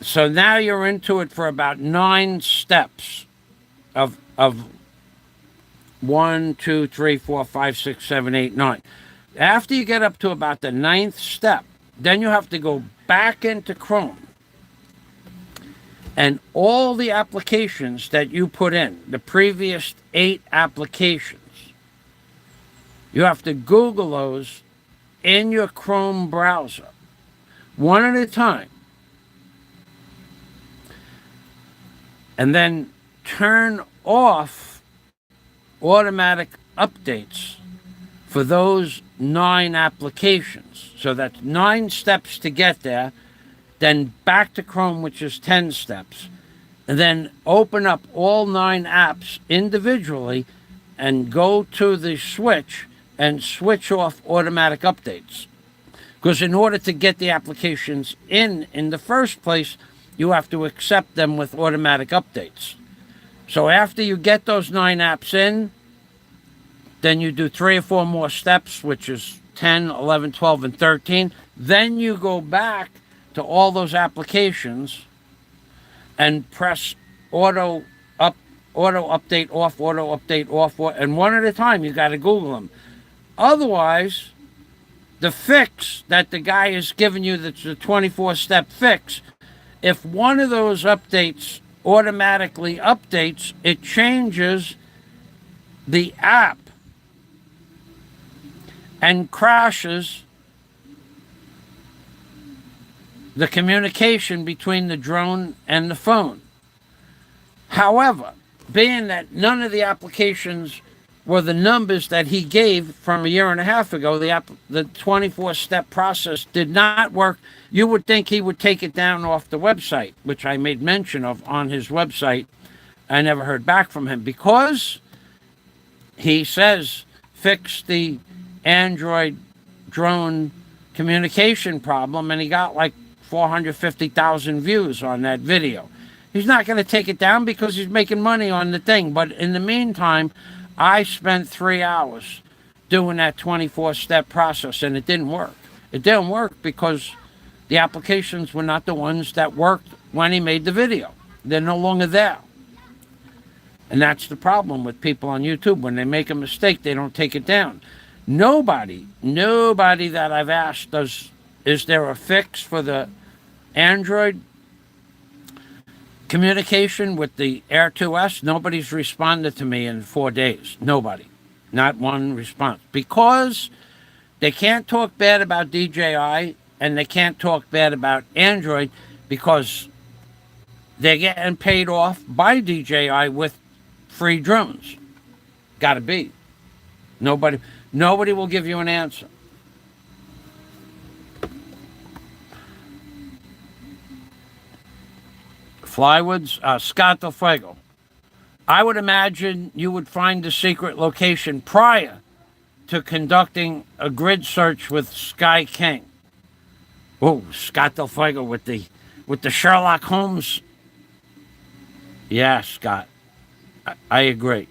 So now you're into it for about 9 steps of 1, 2, 3, 4, 5, 6, 7, 8, 9. After you get up to about the 9th step, then you have to go back into Chrome. And all the applications that you put in, the previous 8 applications, you have to Google those in your Chrome browser, one at a time. And then turn off automatic updates for those 9 applications. So that's 9 steps to get there, then back to Chrome, which is 10 steps, and then open up all 9 apps individually and go to the switch and switch off automatic updates. Because in order to get the applications in the first place, you have to accept them with automatic updates. So after you get those 9 apps in, then you do 3 or 4 more steps, which is 10, 11, 12, and 13. Then you go back to all those applications and press auto up, auto update off, and one at a time you got to Google them. Otherwise, the fix that the guy is giving you, that's the 24-step fix, if one of those updates automatically updates, it changes the app and crashes the communication between the drone and the phone. However, being that none of the applications were the numbers that he gave from a year and a half ago, the 24-step process did not work. You would think he would take it down off the website, which I made mention of on his website. I never heard back from him because he says fix the Android drone communication problem, and he got like 450,000 views on that video. He's not going to take it down because he's making money on the thing. But in the meantime, I spent 3 hours doing that 24-step process, and it didn't work. It didn't work because the applications were not the ones that worked when he made the video. They're no longer there. And that's the problem with people on YouTube. When they make a mistake, they don't take it down. Nobody that I've asked, is there a fix for the Android communication with the Air 2S? Nobody's responded to me in 4 days. Nobody. Not one response. Because they can't talk bad about DJI and they can't talk bad about Android because they're getting paid off by DJI with free drones. Gotta be. Nobody will give you an answer. Flywoods, Scott Del Fuego. I would imagine you would find the secret location prior to conducting a grid search with Sky King. Oh, Scott Del Fuego with the Sherlock Holmes. Yeah, Scott. I agree.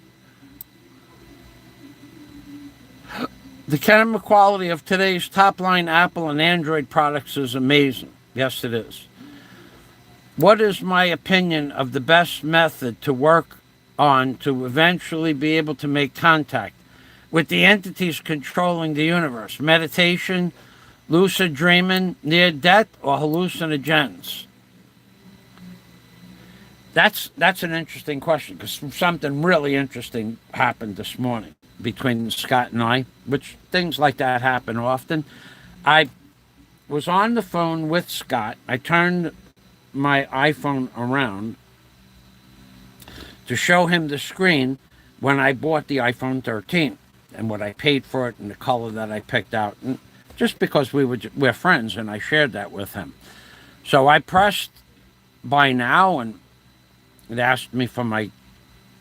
The camera quality of today's top-line Apple and Android products is amazing. Yes, it is. What is my opinion of the best method to work on to eventually be able to make contact with the entities controlling the universe? Meditation, lucid dreaming, near death, or hallucinogens? That's an interesting question because something really interesting happened this morning between Scott and I, which things like that happen often. I was on the phone with Scott. I turned my iPhone around to show him the screen when I bought the iPhone 13 and what I paid for it and the color that I picked out, and just because we're friends and I shared that with him. So I pressed buy now and it asked me for my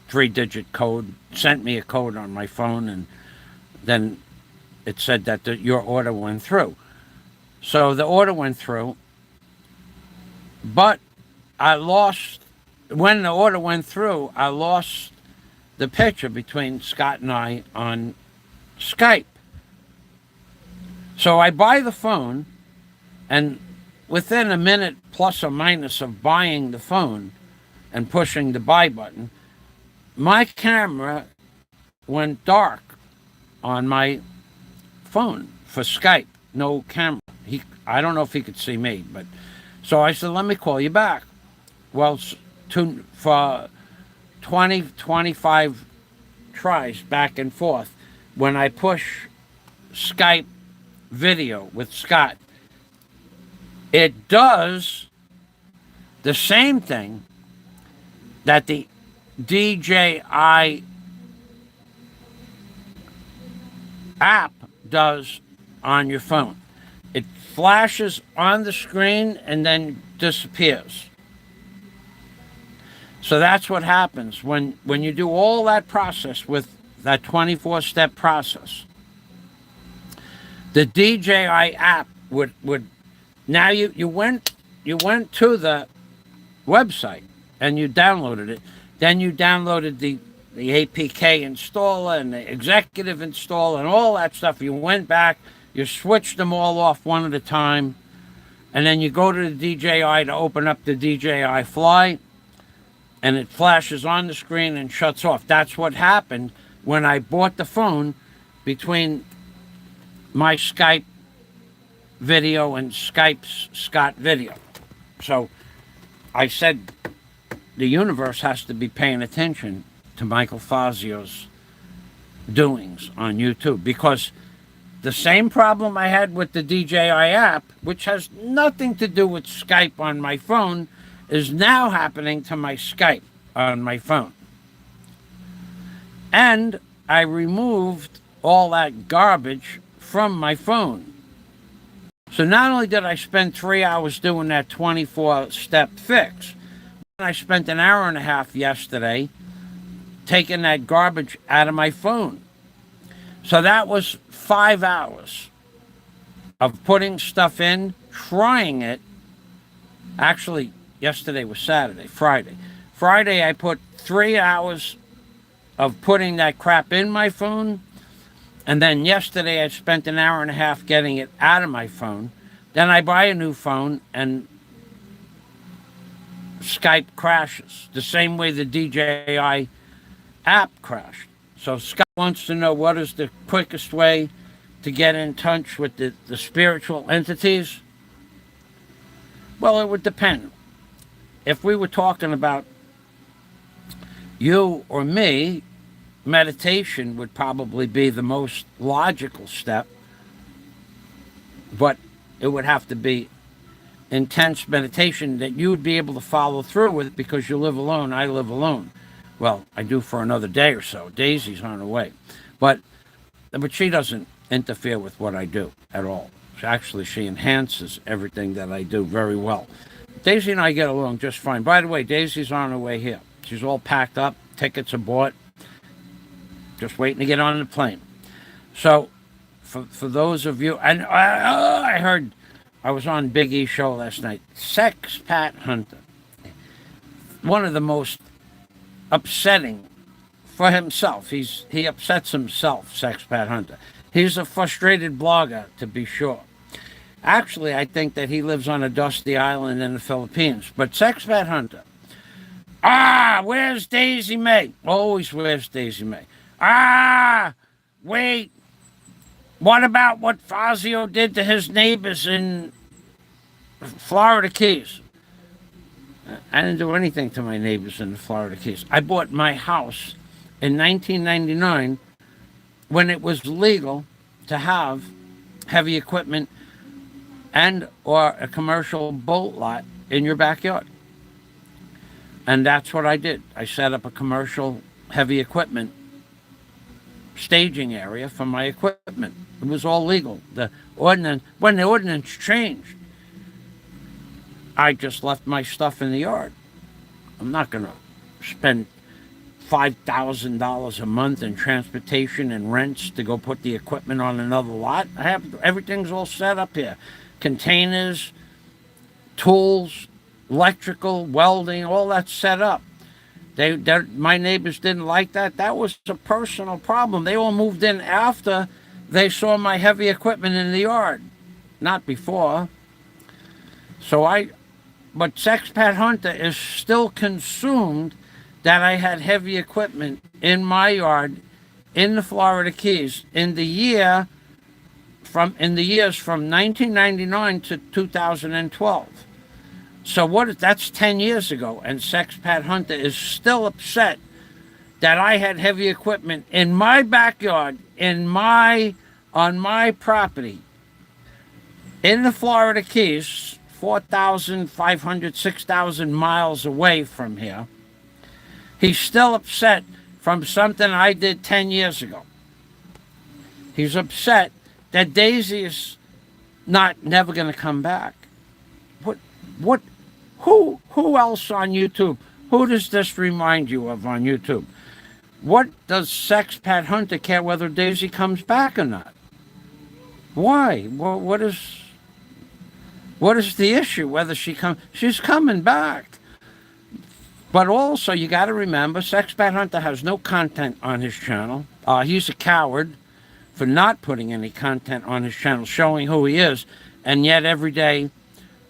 3-digit code, sent me a code on my phone, and then it said that your order went through. So the order went through, but when the order went through, I lost the picture between Scott and I on Skype. So I buy the phone, and within a minute plus or minus of buying the phone and pushing the buy button, my camera went dark on my phone for Skype. No camera. I don't know if he could see me, but so I said, let me call you back. Well, for 25 tries back and forth, when I push Skype video with Scott, it does the same thing that the DJI app does on your phone. It flashes on the screen and then disappears. So that's what happens when you do all that process with that 24-step process. The DJI app would now you went to the website and you downloaded it. Then you downloaded the APK installer and the executive installer and all that stuff. You went back, You switch them all off one at a time, and then you go to the DJI to open up the DJI Fly, and it flashes on the screen and shuts off. That's what happened when I bought the phone between my Skype video and Skype's Scott video. So I said the universe has to be paying attention to Michael Fazio's doings on YouTube, because the same problem I had with the DJI app, which has nothing to do with Skype on my phone, is now happening to my Skype on my phone. And I removed all that garbage from my phone. So not only did I spend 3 hours doing that 24-step fix, I spent an hour and a half yesterday taking that garbage out of my phone. So that was 5 hours of putting stuff in, trying it. Actually, yesterday was Saturday, Friday. Friday, I put 3 hours of putting that crap in my phone. And then yesterday, I spent an hour and a half getting it out of my phone. Then I buy a new phone, and Skype crashes the same way the DJI app crashed. So Scott wants to know, what is the quickest way to get in touch with the spiritual entities? Well, it would depend. If we were talking about you or me, meditation would probably be the most logical step, but it would have to be intense meditation that you would be able to follow through with, because you live alone. I live alone. Well, I do for another day or so. Daisy's on her way. But she doesn't interfere with what I do at all. Actually, she enhances everything that I do very well. Daisy and I get along just fine. By the way, Daisy's on her way here. She's all packed up. Tickets are bought. Just waiting to get on the plane. So, for those of you... And I heard... I was on Big E's show last night. Sex Pat Hunter. One of the most upsetting for himself. He upsets himself, Sex Pat Hunter. He's a frustrated blogger, to be sure. Actually, I think that he lives on a dusty island in the Philippines. But Sex Pat Hunter. Where's Daisy May? Always where's Daisy May? Wait. What about what Fazio did to his neighbors in Florida Keys? I didn't do anything to my neighbors in the Florida Keys. I bought my house in 1999 when it was legal to have heavy equipment and or a commercial boat lot in your backyard. And that's what I did. I set up a commercial heavy equipment staging area for my equipment. It was all legal. When the ordinance changed, I just left my stuff in the yard. I'm not going to spend $5,000 a month in transportation and rents to go put the equipment on another lot. Everything's all set up here. Containers, tools, electrical, welding, all that's set up. My neighbors didn't like that. That was a personal problem. They all moved in after they saw my heavy equipment in the yard, not before. But Sex Pat Hunter is still consumed that I had heavy equipment in my yard in the Florida Keys in the years from 1999 to 2012. So that's 10 years ago, and Sex Pat Hunter is still upset that I had heavy equipment in my backyard, on my property, in the Florida Keys, 4,500, 6,000 miles away from here. He's still upset from something I did 10 years ago. He's upset that Daisy is never going to come back. Who else on YouTube? Who does this remind you of on YouTube? What does Sex Pat Hunter care whether Daisy comes back or not? Why? What is the issue? Whether she's coming back. But also, you got to remember, Sex Pat Hunter has no content on his channel. He's a coward. for not putting any content on his channel showing who he is, and yet every day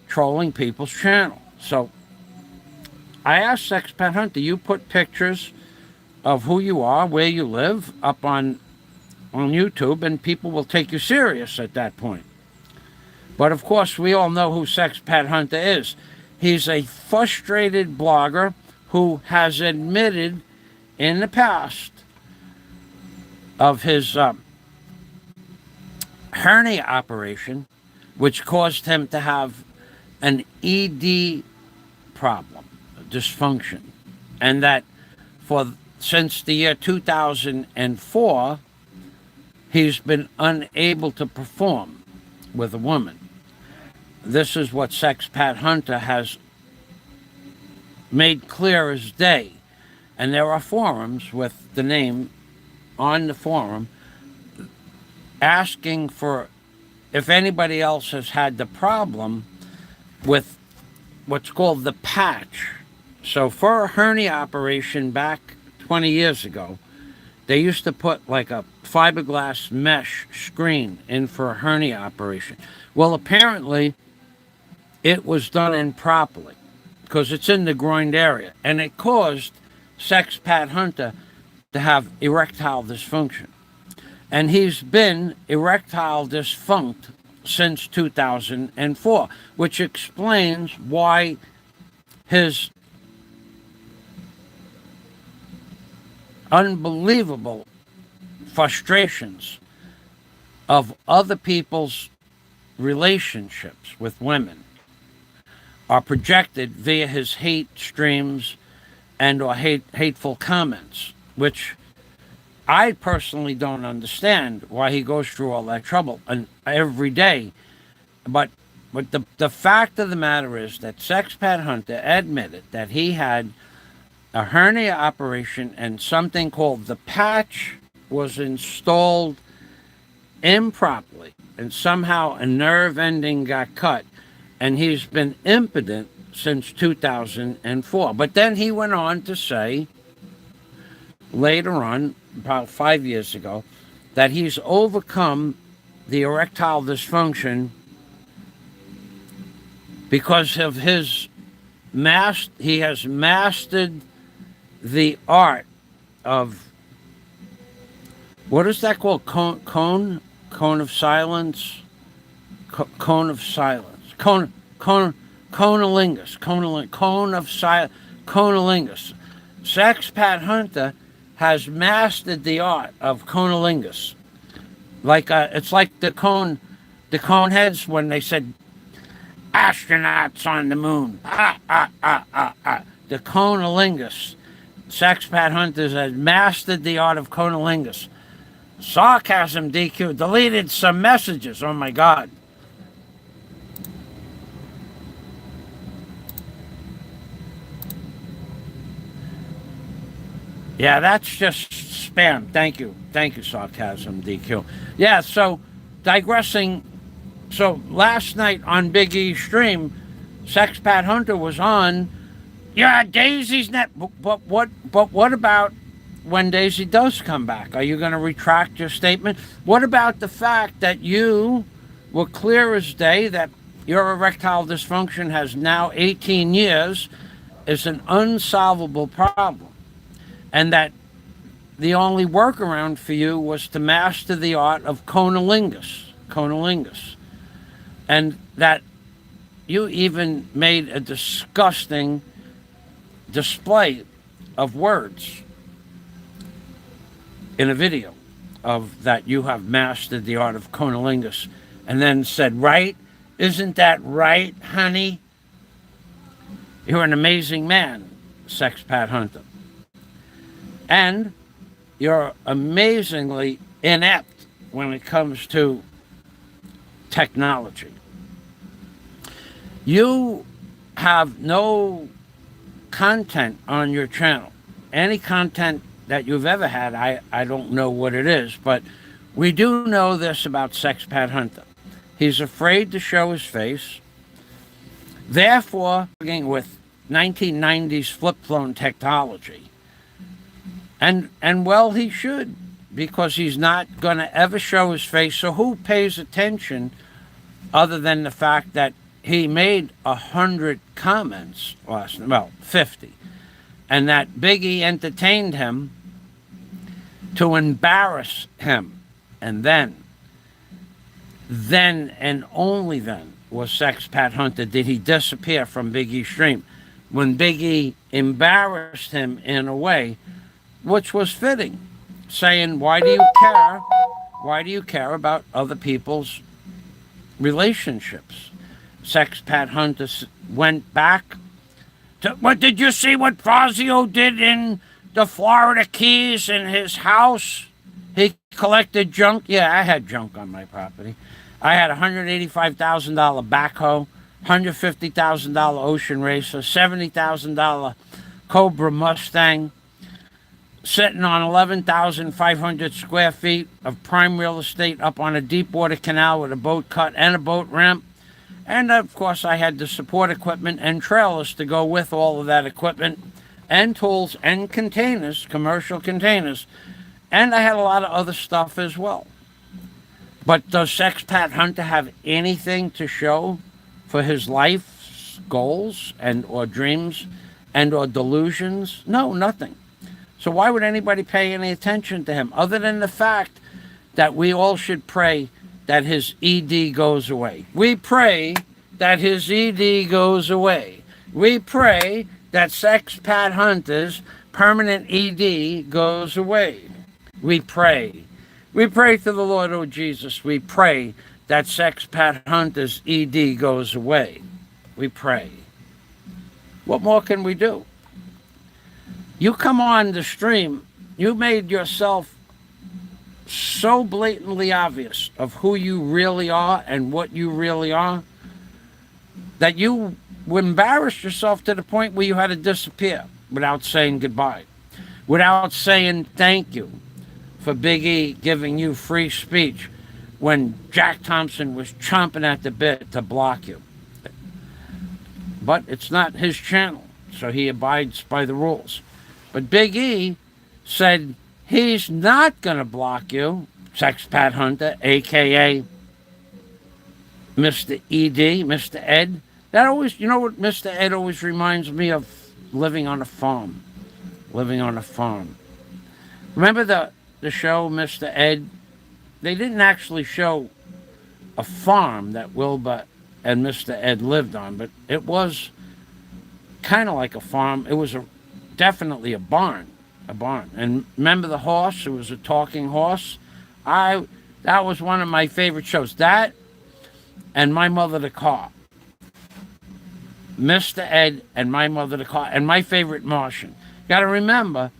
trolling people's channel. So I asked Sexpat Hunter, you put pictures of who you are, where you live, up on YouTube, and people will take you serious at that point. But of course, we all know who Sexpat Hunter is. He's a frustrated blogger who has admitted in the past of his hernia operation, which caused him to have an ED problem, dysfunction, and that since the year 2004, he's been unable to perform with a woman. This is what Sexpat Hunter has made clear as day. And there are forums with the name on the forum asking for if anybody else has had the problem with what's called the patch. So for a hernia operation back 20 years ago, they used to put like a fiberglass mesh screen in for a hernia operation. Well, apparently it was done improperly because it's in the groin area, and it caused Sexpat Hunter to have erectile dysfunction. And he's been erectile dysfunct since 2004, which explains why his unbelievable frustrations of other people's relationships with women are projected via his hate streams and or hateful comments, which I personally don't understand why he goes through all that trouble and every day. But the fact of the matter is that Sexpat Hunter admitted that he had a hernia operation and something called the patch was installed improperly, and somehow a nerve ending got cut, and he's been impotent since 2004. But then he went on to say later on, about 5 years ago, that he's overcome the erectile dysfunction because of his he has mastered the art of, what is that called? Cone of silence? Cone of silence. Conolingus. Conolingus. Sexpat Hunter has mastered the art of conolingus. Like it's like the cone heads when they said astronauts on the moon. The conolingus. Sexpat Hunter has mastered the art of conolingus. Sarcasm DQ deleted some messages. Oh my God. Yeah, that's just spam. Thank you, Sarcasm DQ. Yeah, so digressing. So last night on Big E's stream, Sexpat Hunter was on. Yeah, Daisy's net. But what about when Daisy does come back? Are you going to retract your statement? What about the fact that you were clear as day that your erectile dysfunction has now 18 years, is an unsolvable problem, and that the only workaround for you was to master the art of conolingus, and that you even made a disgusting display of words in a video of that you have mastered the art of conolingus, and then said, right? Isn't that right, honey? You're an amazing man, Sexpat Hunter. And you're amazingly inept when it comes to technology. You have no content on your channel. Any content that you've ever had, I don't know what it is, but we do know this about Sexpat Hunter. He's afraid to show his face. Therefore, with 1990s flip phone technology. And well, he should, because he's not going to ever show his face. So who pays attention other than the fact that he made 100 comments last night, well, 50, and that Biggie entertained him to embarrass him. And then and only then was Sex Pat Hunter did he disappear from Biggie's stream, when Biggie embarrassed him in a way which was fitting, saying, why do you care? Why do you care about other people's relationships? Sex Pat Hunter went back to, what, did you see what Fazio did in the Florida Keys in his house? He collected junk. Yeah, I had junk on my property. I had a $185,000 backhoe, $150,000 Ocean Racer, $70,000 Cobra Mustang, sitting on 11,500 square feet of prime real estate up on a deep water canal with a boat cut and a boat ramp. And of course, I had the support equipment and trailers to go with all of that equipment, and tools and containers, commercial containers. And I had a lot of other stuff as well. But does Sex Pat Hunter have anything to show for his life's goals and or dreams and or delusions? No, nothing. So why would anybody pay any attention to him, other than the fact that we all should pray that his ED goes away? We pray that his ED goes away. We pray that Sex Pat Hunter's permanent ED goes away. We pray. We pray to the Lord, oh Jesus. We pray that Sex Pat Hunter's ED goes away. We pray. What more can we do? You come on the stream, you made yourself so blatantly obvious of who you really are and what you really are, that you embarrassed yourself to the point where you had to disappear without saying goodbye, without saying thank you for Big E giving you free speech when Jack Thompson was chomping at the bit to block you. But it's not his channel, so he abides by the rules. But Big E said he's not going to block you, Sex Pat Hunter, a.k.a. Mr. ED, Mr. Ed. That always, you know what Mr. Ed always reminds me of? Living on a farm. Living on a farm. Remember the show, Mr. Ed? They didn't actually show a farm that Wilbur and Mr. Ed lived on, but it was kind of like a farm. It was definitely a barn. And remember the horse? It was a talking horse. That was one of my favorite shows. That and My Mother the Car. Mr. Ed and My Mother the Car. And My Favorite Martian. Got to remember,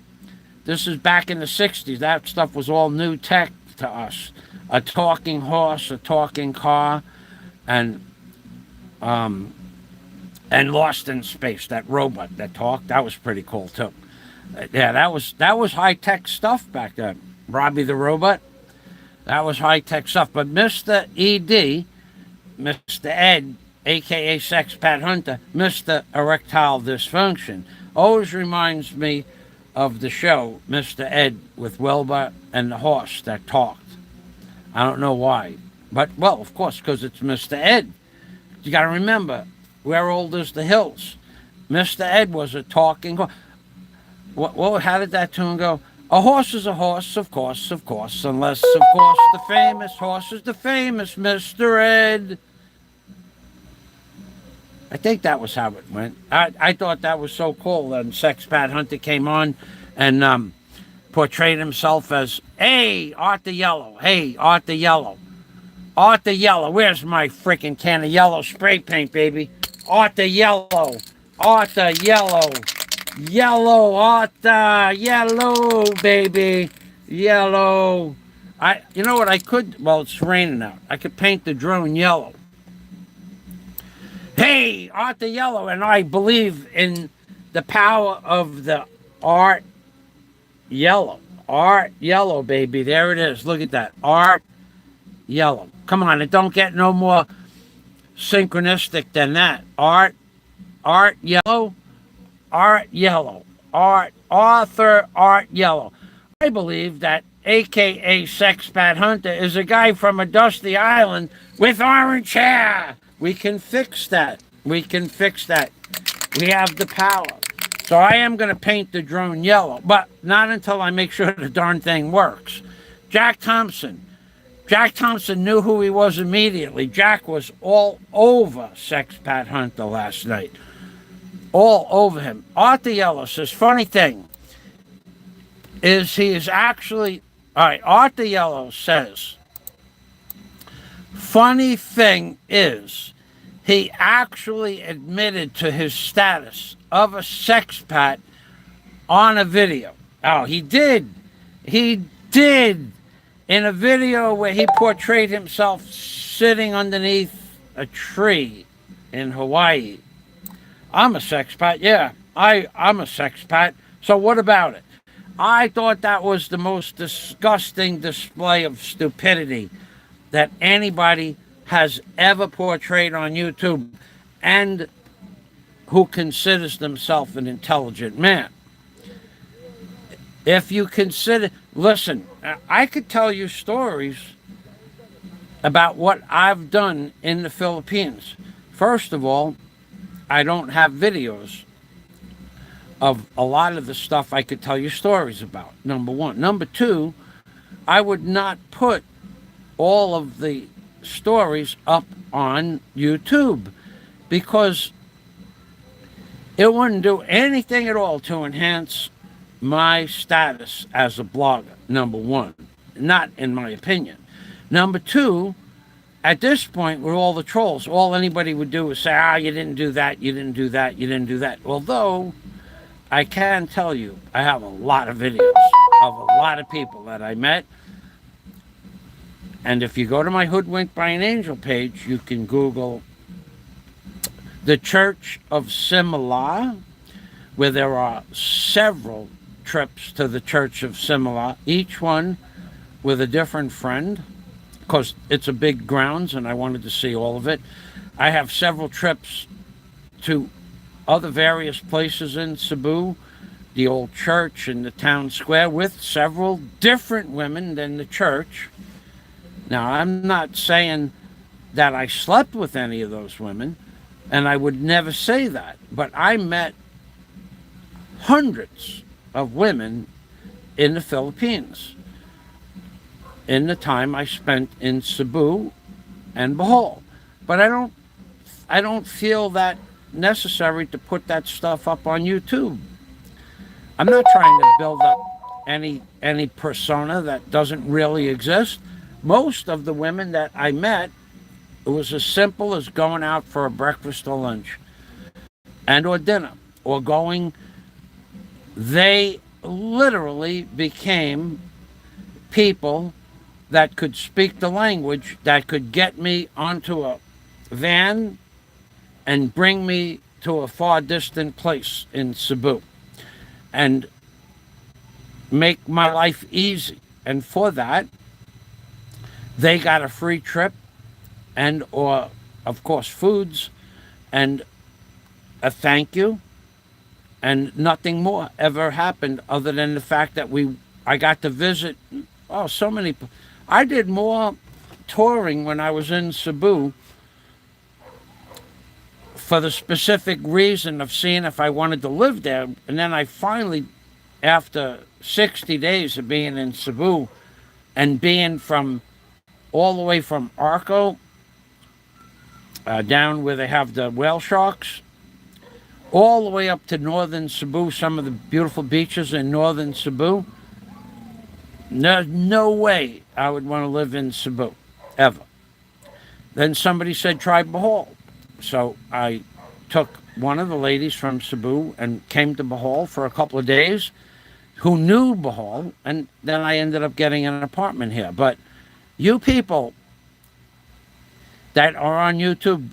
this is back in the 60s. That stuff was all new tech to us. A talking horse, a talking car, and Lost in Space, that robot that talked. That was pretty cool too. Yeah, that was high-tech stuff back then. Robbie the Robot. That was high-tech stuff. But Mr. ED, Mr. Ed, a.k.a. Sex Pat Hunter, Mr. Erectile Dysfunction, always reminds me of the show Mr. Ed with Wilbur and the horse that talked. I don't know why. But, well, of course, because it's Mr. Ed. You got to remember, where old is the hills? Mr. Ed was a talking horse. How did that tune go? A horse is a horse, of course, unless, of course, the famous horse is the famous Mr. Ed. I think that was how it went. I thought that was so cool. And Sex Pat Hunter came on and portrayed himself as, hey, Arthur Yellow. Hey, Arthur Yellow. Arthur Yellow. Where's my freaking can of yellow spray paint, baby? Arthur Yellow. Arthur Yellow. Yellow, Arthur. Yellow, baby. Yellow. You know what I could? Well, it's raining out. I could paint the drone yellow. Hey, Arthur Yellow, and I believe in the power of the art yellow. Art yellow, baby. There it is. Look at that. Art yellow. Come on, it don't get no more synchronistic than that. Art yellow. Art yellow. Arthur Art Yellow. I believe that a.k.a. Sexpat Hunter, is a guy from a dusty island with orange hair. We can fix that. We can fix that. We have the power. So I am going to paint the drone yellow, but not until I make sure the darn thing works. Jack Thompson. Jack Thompson knew who he was immediately. Jack was all over Sexpat Hunter last night. All over him. Arthur Yellow says, funny thing is he is actually... All right, Arthur Yellow says, funny thing is he actually admitted to his status of a sexpat on a video. Oh, he did. He did. In a video where he portrayed himself sitting underneath a tree in Hawaii. I'm a sexpat. Yeah, I'm a sexpat. So what about it? I thought that was the most disgusting display of stupidity that anybody has ever portrayed on YouTube, and who considers themselves an intelligent man. If you consider, listen, I could tell you stories about what I've done in the Philippines. First of all, I don't have videos of a lot of the stuff I could tell you stories about, number one. Number two, I would not put all of the stories up on YouTube because it wouldn't do anything at all to enhance my status as a blogger, number one. Not in my opinion. Number two, at this point, with all the trolls, all anybody would do is say, you didn't do that, you didn't do that, you didn't do that. Although, I can tell you, I have a lot of videos of a lot of people that I met. And if you go to my Hoodwinked by an Angel page, you can Google the Church of Simala, where there are several trips to the Church of Simala, each one with a different friend, because it's a big grounds and I wanted to see all of it. I have several trips to other various places in Cebu, the old church and the town square, with several different women than the church. Now, I'm not saying that I slept with any of those women, and I would never say that, but I met hundreds of women in the Philippines in the time I spent in Cebu and Bohol. But I don't feel that necessary to put that stuff up on YouTube. I'm not trying to build up any persona that doesn't really exist. Most of the women that I met, it was as simple as going out for a breakfast or lunch and or dinner or going. They literally became people that could speak the language, that could get me onto a van and bring me to a far distant place in Cebu and make my life easy. And for that, they got a free trip and or, of course, foods and a thank you. And nothing more ever happened other than the fact that I got to visit, so many. I did more touring when I was in Cebu for the specific reason of seeing if I wanted to live there. And then I finally, after 60 days of being in Cebu and being from all the way from Arco down where they have the whale sharks, all the way up to northern Cebu, some of the beautiful beaches in northern Cebu. There's no way I would want to live in Cebu, ever. Then somebody said, try Bohol. So I took one of the ladies from Cebu and came to Bohol for a couple of days, who knew Bohol, and then I ended up getting an apartment here. But you people that are on YouTube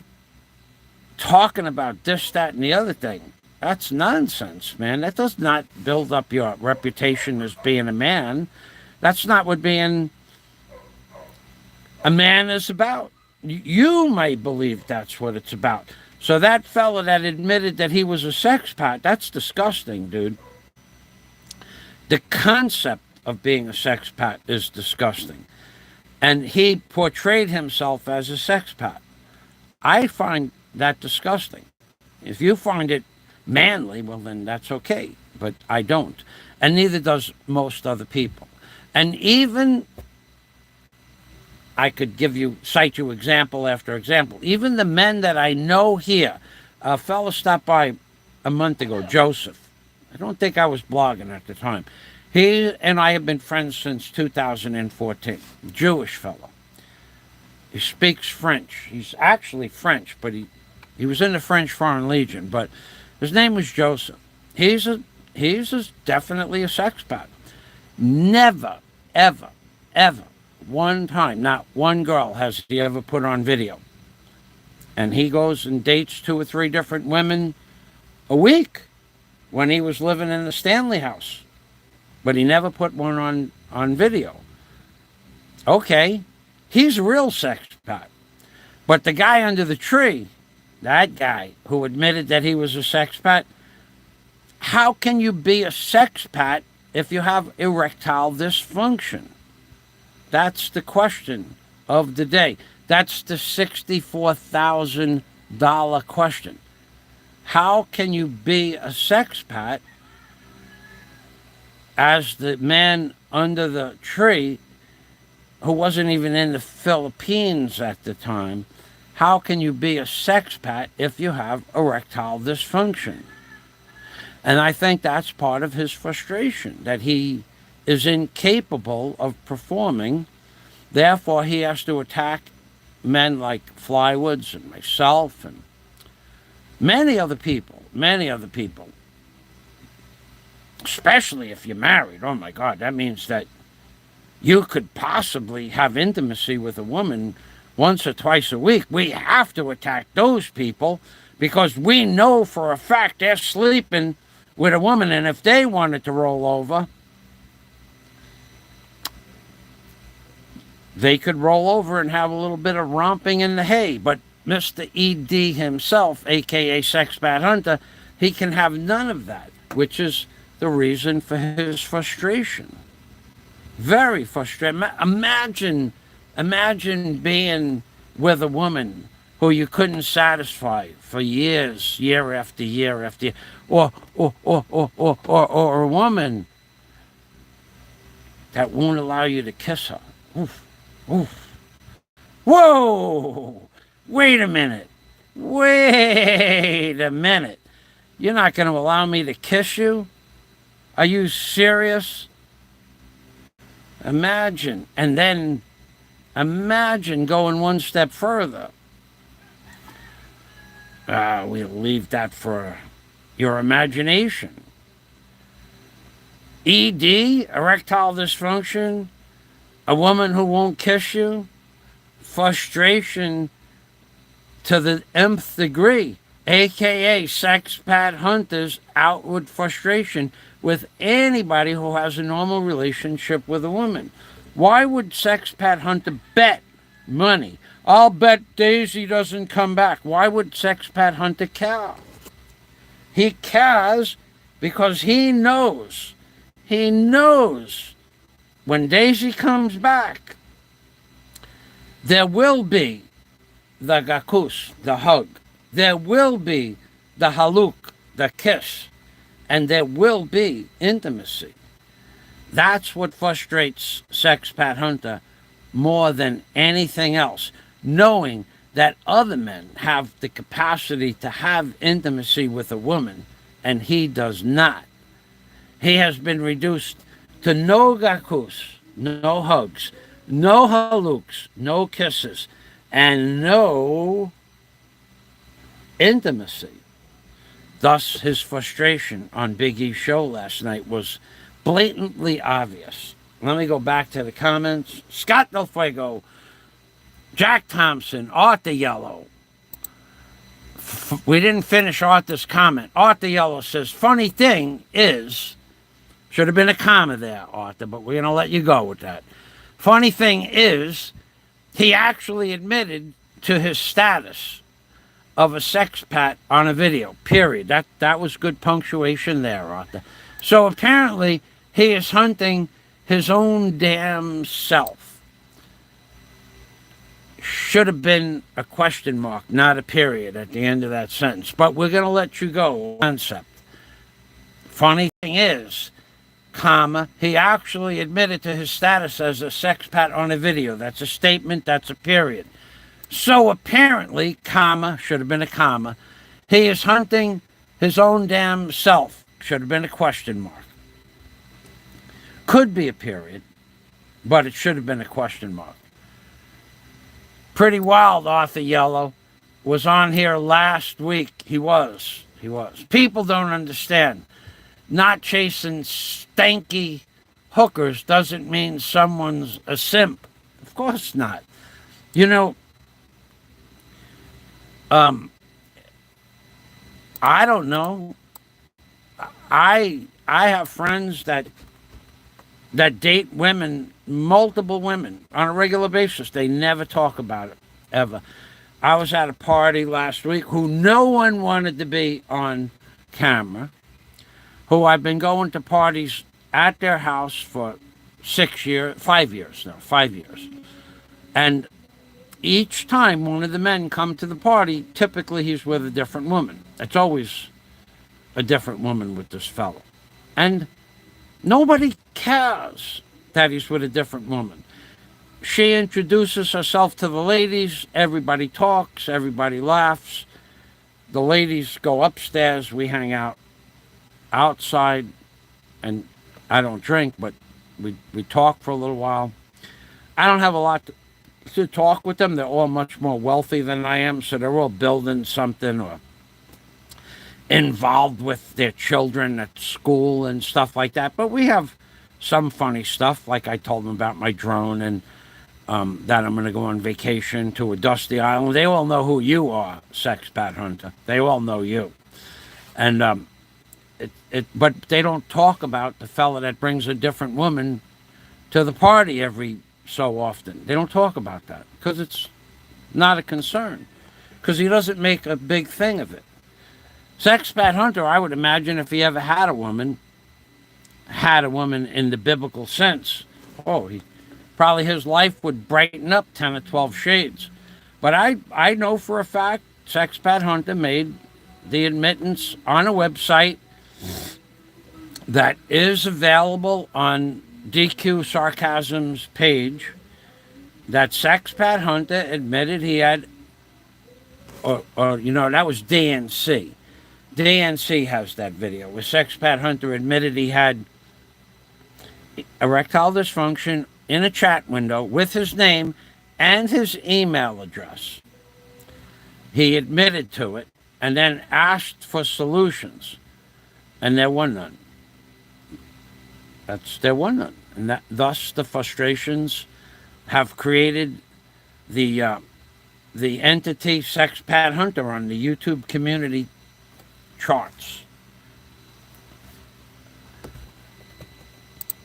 talking about this, that, and the other thing, that's nonsense, man. That does not build up your reputation as being a man. That's not what being a man is about. You may believe that's what it's about. So that fella that admitted that he was a sexpat, that's disgusting, dude. The concept of being a sexpat is disgusting. And he portrayed himself as a sexpat. I find that disgusting. If you find it manly, well, then that's okay. But I don't. And neither does most other people. And even, I could cite you example after example. Even the men that I know here, a fellow stopped by a month ago, Joseph. I don't think I was blogging at the time. He and I have been friends since 2014. Jewish fellow. He speaks French. He's actually French, but he was in the French Foreign Legion. But his name was Joseph. He's definitely a sexpat. Never, ever, ever, one time, not one girl has he ever put on video. And he goes and dates 2 or 3 different women a week when he was living in the Stanley house. But he never put one on video. Okay, he's a real sexpat. But the guy under the tree, that guy who admitted that he was a sexpat, how can you be a sexpat if you have erectile dysfunction? That's the question of the day. That's the $64,000 question. How can you be a sexpat as the man under the tree who wasn't even in the Philippines at the time? How can you be a sexpat if you have erectile dysfunction? And I think that's part of his frustration, that he is incapable of performing. Therefore, he has to attack men like Flywoods and myself and many other people, especially if you're married. Oh my God, that means that you could possibly have intimacy with a woman once or twice a week. We have to attack those people because we know for a fact they're sleeping with a woman, and if they wanted to roll over, they could roll over and have a little bit of romping in the hay. But Mr. E.D. himself, a.k.a. Sexpat Hunter, he can have none of that, which is the reason for his frustration. Very frustrating. Imagine being with a woman who you couldn't satisfy for years, year after year after year, or a woman that won't allow you to kiss her. Oof, oof. Whoa! Wait a minute. You're not going to allow me to kiss you? Are you serious? Imagine. And then imagine going one step further. We'll leave that for your imagination. ED, erectile dysfunction, a woman who won't kiss you, frustration to the nth degree, aka Sexpat Hunter's outward frustration with anybody who has a normal relationship with a woman. Why would Sexpat Hunter bet money? I'll bet Daisy doesn't come back. Why would Sexpat Hunter care? He cares because he knows when Daisy comes back, there will be the gakus, the hug. There will be the haluk, the kiss. And there will be intimacy. That's what frustrates Sexpat Hunter more than anything else. Knowing that other men have the capacity to have intimacy with a woman, and he does not. He has been reduced to no gakus, no hugs, no haluks, no kisses, and no intimacy. Thus, his frustration on Big E's show last night was blatantly obvious. Let me go back to the comments. Scott Del Fuego, Jack Thompson, Arthur Yellow. We didn't finish Arthur's comment. Arthur Yellow says, funny thing is, should have been a comma there, Arthur, but we're going to let you go with that. Funny thing is, he actually admitted to his status of a sexpat on a video, period. That was good punctuation there, Arthur. So apparently he is hunting his own damn self should have been a question mark, not a period at the end of that sentence. But we're going to let you go. Concept. Funny thing is, comma, he actually admitted to his status as a sexpat on a video. That's a statement, that's a period. So apparently, comma, should have been a comma, he is hunting his own damn self. Should have been a question mark. Could be a period, but it should have been a question mark. Pretty wild, Arthur Yellow was on here last week. He was. People don't understand. Not chasing stanky hookers doesn't mean someone's a simp. Of course not. You know, I don't know. I have friends that date women, multiple women, on a regular basis. They never talk about it, ever. I was at a party last week who no one wanted to be on camera, who I've been going to parties at their house for 5 years. And each time one of the men come to the party, typically he's with a different woman. It's always a different woman with this fellow. And nobody cares that he's with a different woman. She introduces herself to the ladies. Everybody talks. Everybody laughs. The ladies go upstairs. We hang out outside. And I don't drink, but we talk for a little while. I don't have a lot to talk with them. They're all much more wealthy than I am, so they're all building something or involved with their children at school and stuff like that. But we have some funny stuff, like I told them about my drone and that I'm going to go on vacation to a dusty island. They all know who you are, Sexpat Hunter. They all know you. And but they don't talk about the fella that brings a different woman to the party every so often. They don't talk about that because it's not a concern, because he doesn't make a big thing of it. Sexpat Hunter, I would imagine, if he ever had a woman in the biblical sense, probably his life would brighten up 10 or 12 shades. But I know for a fact Sexpat Hunter made the admittance on a website that is available on DQ Sarcasm's page, that Sexpat Hunter admitted he had, that was DNC. DNC has that video where Sexpat Hunter admitted he had erectile dysfunction in a chat window with his name and his email address. He admitted to it and then asked for solutions, and there were none. There were none. And thus the frustrations have created the entity Sexpat Hunter on the YouTube community charts.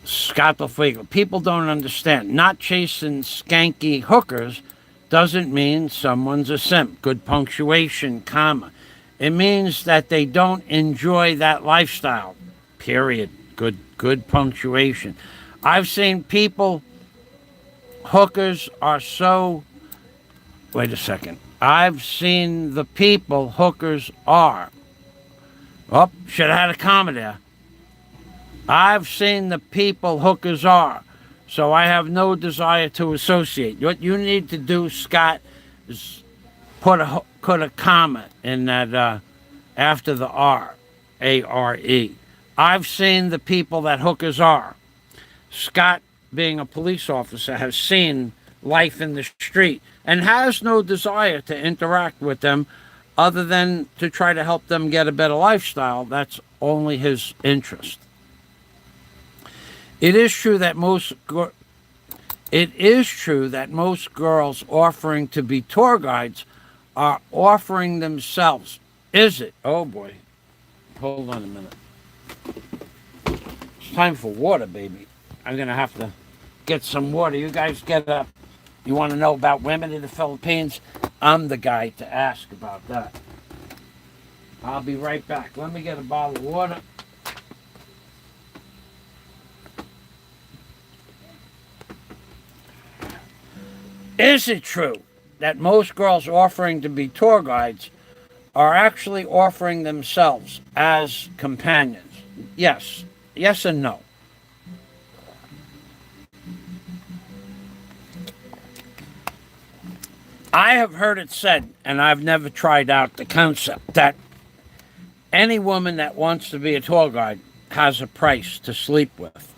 Scott Lefego. People don't understand. Not chasing skanky hookers doesn't mean someone's a simp. Good punctuation, comma. It means that they don't enjoy that lifestyle. Period. Good punctuation. I've seen people, hookers are so... Wait a second. I've seen the people hookers are. Oh, should have had a comma there. I've seen the people hookers are, so I have no desire to associate. What you need to do, Scott, is put a comma in that after the R, A-R-E. I've seen the people that hookers are. Scott, being a police officer, has seen life in the street and has no desire to interact with them other than to try to help them get a better lifestyle. That's only his interest. It is true that most girls offering to be tour guides are offering themselves. Is it? Oh boy. Hold on a minute. It's time for water, baby. I'm going to have to get some water. You guys get up. You want to know about women in the Philippines? I'm the guy to ask about that. I'll be right back. Let me get a bottle of water. Is it true that most girls offering to be tour guides are actually offering themselves as companions? Yes. Yes and no. I have heard it said, and I've never tried out the concept, that any woman that wants to be a tour guide has a price to sleep with.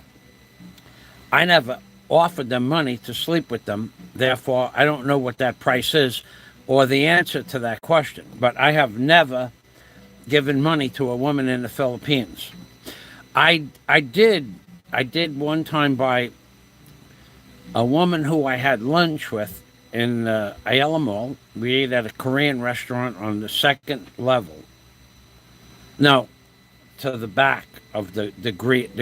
I never offered them money to sleep with them, therefore, I don't know what that price is or the answer to that question. But I have never given money to a woman in the Philippines. I did one time buy a woman who I had lunch with in Ayala Mall. We ate at a Korean restaurant on the second level. No, to the back of the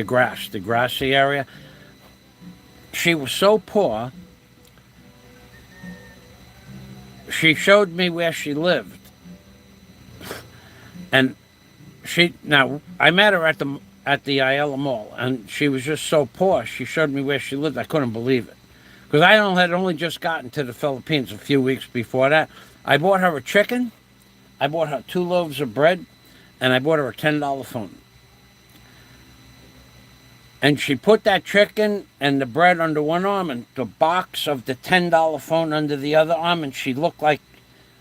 grassy area. She was so poor. She showed me where she lived, and I met her at the Ayala Mall, and she was just so poor. She showed me where she lived. I couldn't believe it, because I had only just gotten to the Philippines a few weeks before that. I bought her a chicken, I bought her 2 loaves of bread, and I bought her a $10 phone. And she put that chicken and the bread under one arm and the box of the $10 phone under the other arm, and she looked like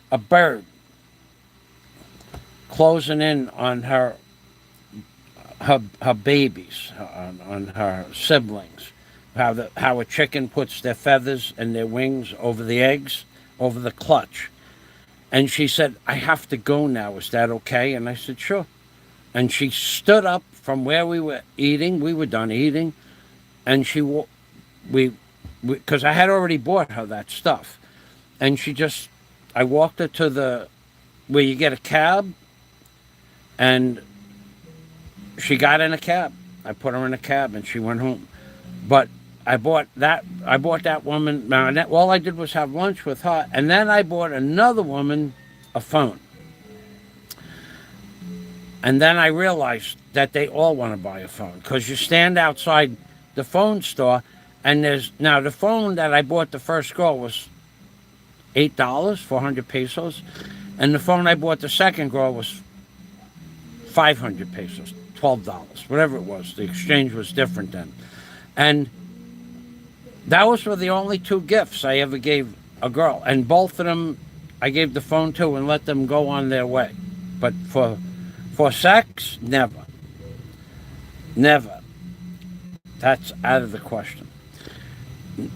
a bird closing in on her babies, on her siblings. How a chicken puts their feathers and their wings over the eggs, over the clutch. And she said, "I have to go now. Is that okay?" And I said, "Sure." And she stood up from where we were eating. We were done eating. And because I had already bought her that stuff. And I walked her to where you get a cab. And she got in a cab. I put her in a cab and she went home. But I bought that woman, all I did was have lunch with her. And then I bought another woman a phone. And then I realized that they all want to buy a phone, because you stand outside the phone store, and now the phone that I bought the first girl was $8, 400 pesos, and the phone I bought the second girl was 500 pesos, $12, whatever it was. The exchange was different then. And that was for the only 2 gifts I ever gave a girl, and both of them I gave the phone to and let them go on their way. But for sex, never. Never. That's out of the question.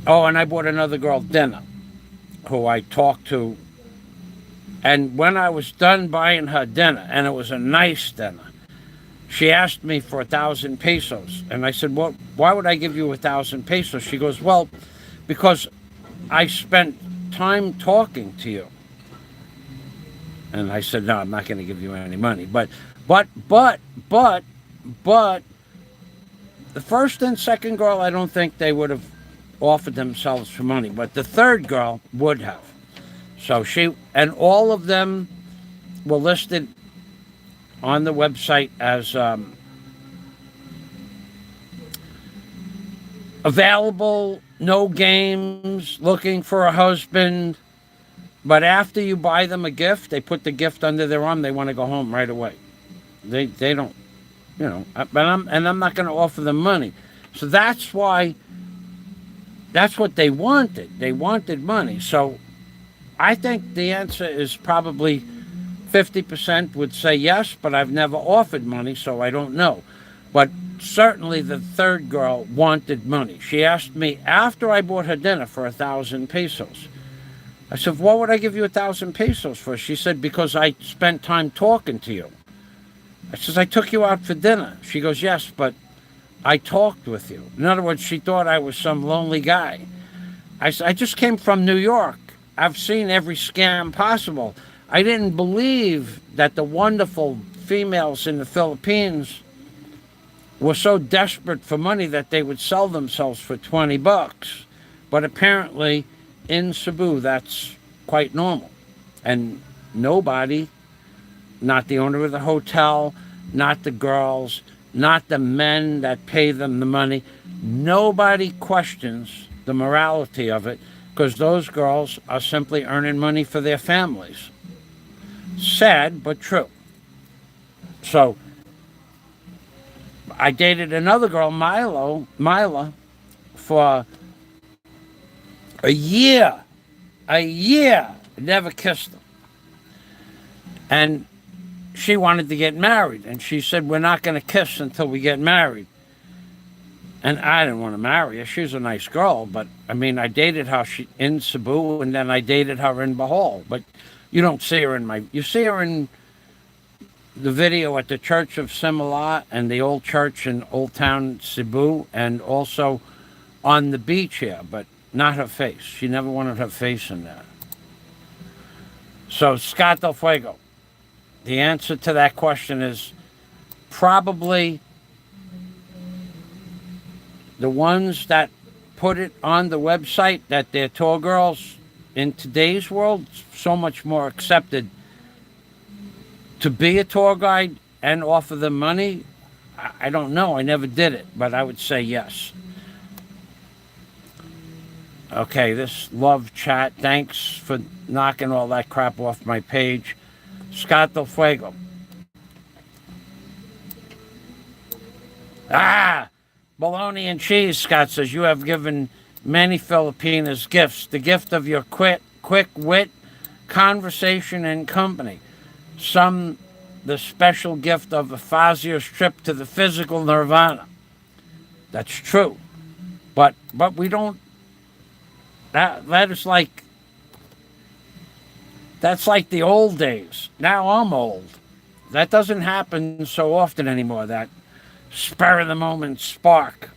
Oh, and I bought another girl dinner, who I talked to. And when I was done buying her dinner, and it was a nice dinner, she asked me for 1,000 pesos. And I said, "Well, why would I give you 1,000 pesos?" She goes, "Well, because I spent time talking to you." And I said, "No, I'm not going to give you any money." But the first and second girl, I don't think they would have offered themselves for money. But the third girl would have. So and all of them were listed on the website as available, no games, looking for a husband. But after you buy them a gift, they put the gift under their arm, they want to go home right away. They don't, but I'm not going to offer them money. So that's what they wanted. They wanted money. So I think the answer is probably 50% would say yes, but I've never offered money, so I don't know. But certainly the third girl wanted money. She asked me after I bought her dinner for 1,000 pesos. I said, "What would I give you 1,000 pesos for?" She said, "Because I spent time talking to you." I said, "I took you out for dinner." She goes, "Yes, but I talked with you." In other words, she thought I was some lonely guy. I said, "I just came from New York. I've seen every scam possible. I didn't believe that the wonderful females in the Philippines were so desperate for money that they would sell themselves for $20. But apparently in Cebu, that's quite normal. And nobody, not the owner of the hotel, not the girls, not the men that pay them the money, nobody questions the morality of it, because those girls are simply earning money for their families. Sad, but true. So I dated another girl, Mila, for a year. A year. Never kissed her. And she wanted to get married. And she said, we're not going to kiss until we get married. And I didn't want to marry her. She was a nice girl. But, I mean, I dated her in Cebu, and then I dated her in Bohol. But you don't see her you see her in the video at the Church of Simala and the old church in Old Town Cebu, and also on the beach here, but not her face. She never wanted her face in there. So, Scott Del Fuego, the answer to that question is probably the ones that put it on the website that they're tour girls. In today's world, so much more accepted to be a tour guide and offer them money. I don't know. I never did it, but I would say yes. Okay, this love chat. Thanks for knocking all that crap off my page. Scott Del Fuego. Bologna and cheese, Scott says. You have given many Filipinas gifts. The gift of your quick wit, conversation, and company. Some the special gift of a Fazio's trip to the physical nirvana. That's true. But we don't. That is like. That's like the old days. Now I'm old. That doesn't happen so often anymore, that spur of the moment spark.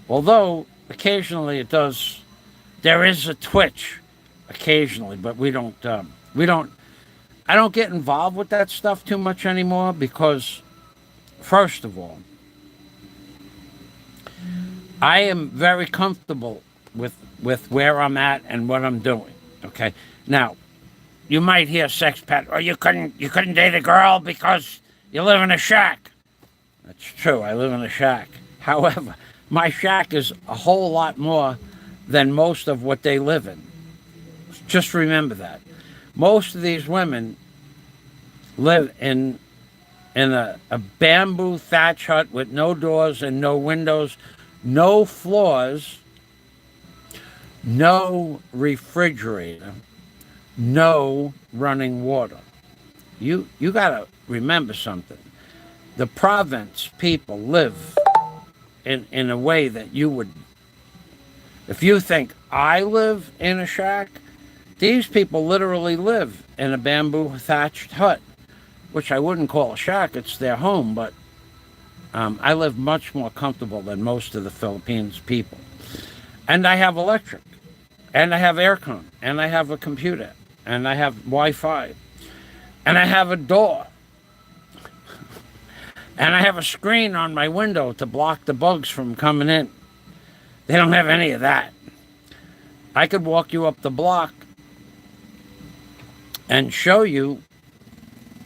Although occasionally it does. There is a twitch occasionally, but we don't. I don't get involved with that stuff too much anymore because, first of all, I am very comfortable with where I'm at and what I'm doing. Okay, now you might hear sex pet, or you couldn't date a girl because you live in a shack. That's true. I live in a shack. However, my shack is a whole lot more than most of what they live in. Just remember that. Most of these women live in a bamboo thatch hut with no doors and no windows, no floors, no refrigerator, no running water. You got to remember something. The province people live in a way that you would. If you think I live in a shack, these people literally live in a bamboo thatched hut, which I wouldn't call a shack. It's their home, but I live much more comfortable than most of the Philippines people. And I have electric, and I have aircon, and I have a computer, and I have Wi-Fi, and I have a door, and I have a screen on my window to block the bugs from coming in. They don't have any of that. I could walk you up the block and show you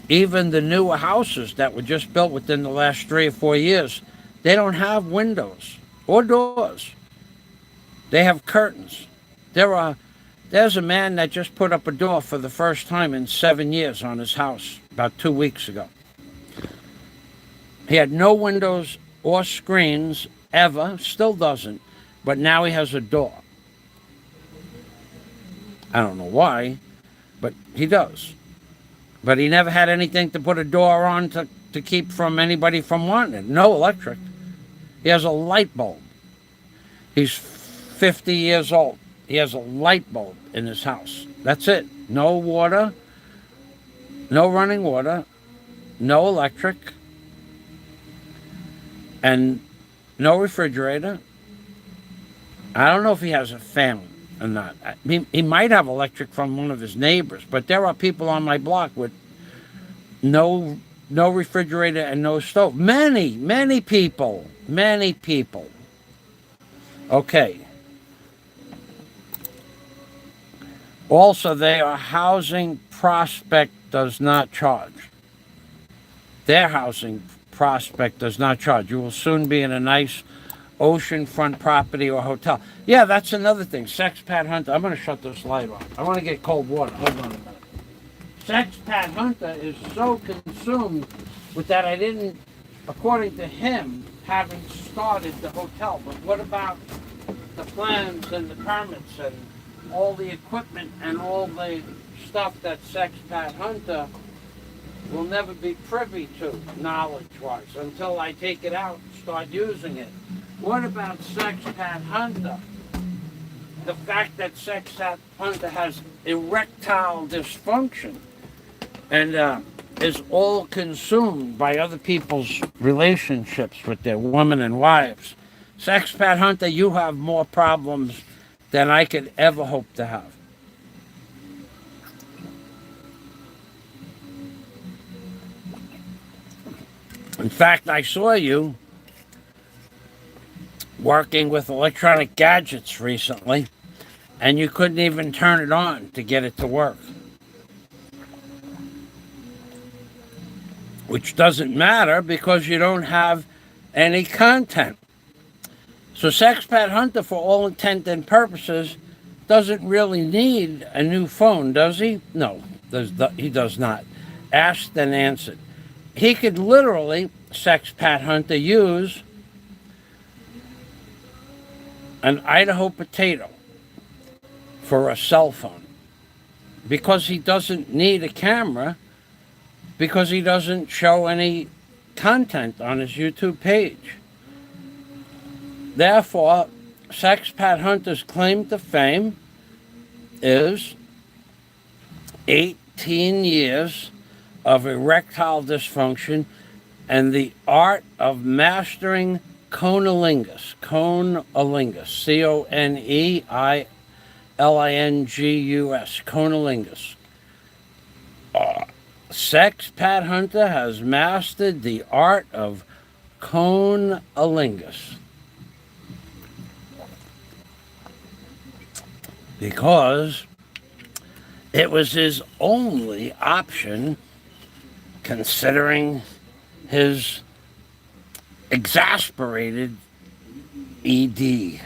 even the newer houses that were just built within the last 3 or 4 years. They don't have windows or doors. They have curtains. There's a man that just put up a door for the first time in 7 years on his house about 2 weeks ago. He had no windows or screens ever, still doesn't, but now he has a door. I don't know why, but he does. But he never had anything to put a door on to keep from anybody from wanting it. No electric. He has a light bulb. He's 50 years old. He has a light bulb in his house. That's it. No water, no running water, no electric, and no refrigerator. I don't know if he has a family or not. He might have electric from one of his neighbors, but there are people on my block with no refrigerator and no stove. Many people. Okay. Also, their housing prospect does not charge. Their housing prospect does not charge. You will soon be in a nice oceanfront property or hotel. Yeah, that's another thing. Sexpat hunter. I'm going to shut this light off. I want to get cold water. Hold on a minute. Sexpat hunter is so consumed with that I didn't, according to him, haven't started the hotel. But what about the plans and the permits and all the equipment and all the stuff that Sexpat hunter will never be privy to, knowledge-wise, until I take it out and start using it. What about Sexpat hunter? The fact that Sexpat hunter has erectile dysfunction and is all consumed by other people's relationships with their women and wives. Sexpat hunter, you have more problems than I could ever hope to have. In fact, I saw you working with electronic gadgets recently, and you couldn't even turn it on to get it to work. Which doesn't matter because you don't have any content. So Sexpat Hunter, for all intent and purposes, doesn't really need a new phone, does he? No, he does not. Asked and answered. He could literally, Sexpat Hunter, use an Idaho potato for a cell phone because he doesn't need a camera, because he doesn't show any content on his YouTube page. Therefore, Sexpat Hunter's claim to fame is 18 years of erectile dysfunction and the art of mastering conolingus, Coneillingus, conolingus. Sexpat Hunter has mastered the art of conolingus because it was his only option, considering his exasperated ED.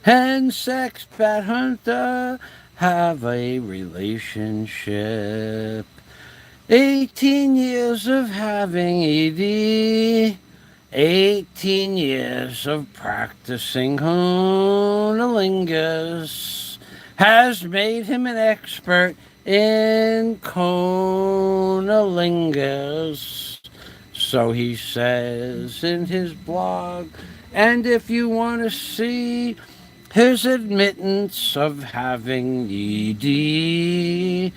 And Sexpat Hunter have a relationship. 18 years of having ED. 18 years of practicing conolingus has made him an expert in conolingus. So he says in his blog, and if you want to see his admittance of having ED,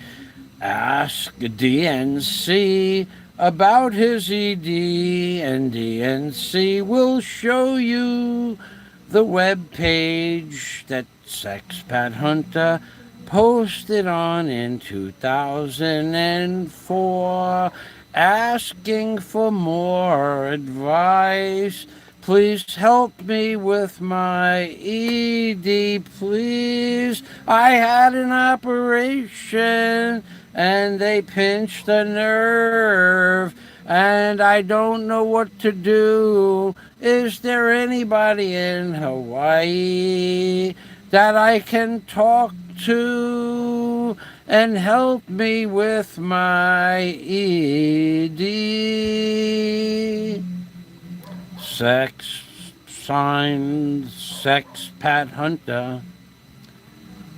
ask DNC about his ED, and DNC will show you the web page that Sexpat Hunter posted on in 2004, asking for more advice. Please help me with my ED, please. I had an operation and they pinched a nerve and I don't know what to do. Is there anybody in Hawaii that I can talk to and help me with my ED? Signed, Sexpat Hunter.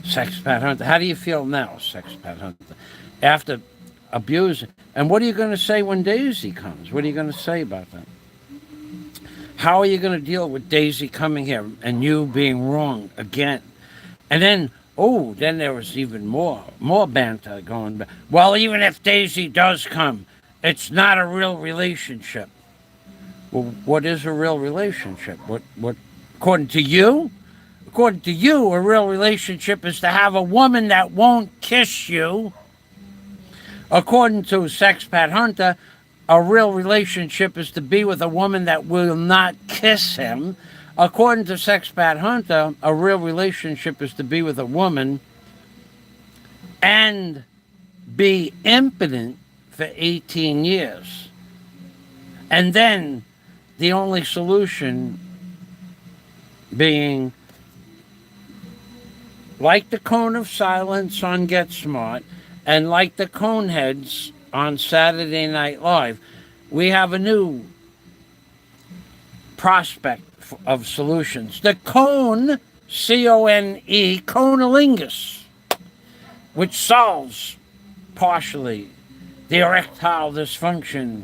Sexpat Hunter. How do you feel now, Sexpat Hunter? After abusing. And what are you going to say when Daisy comes? What are you going to say about that? How are you going to deal with Daisy coming here and you being wrong again? And then, then there was even more banter going back. Well, even if Daisy does come, it's not a real relationship. Well, what is a real relationship? What according to you? According to you, a real relationship is to have a woman that won't kiss you. According to Sexpat Hunter, a real relationship is to be with a woman that will not kiss him. According to Sexpat Hunter, a real relationship is to be with a woman and be impotent for 18 years. And then the only solution being like the Cone of Silence on Get Smart and like the Coneheads on Saturday Night Live, we have a new prospect of solutions. The Cone, C-O-N-E, Conolingus, which solves partially the erectile dysfunction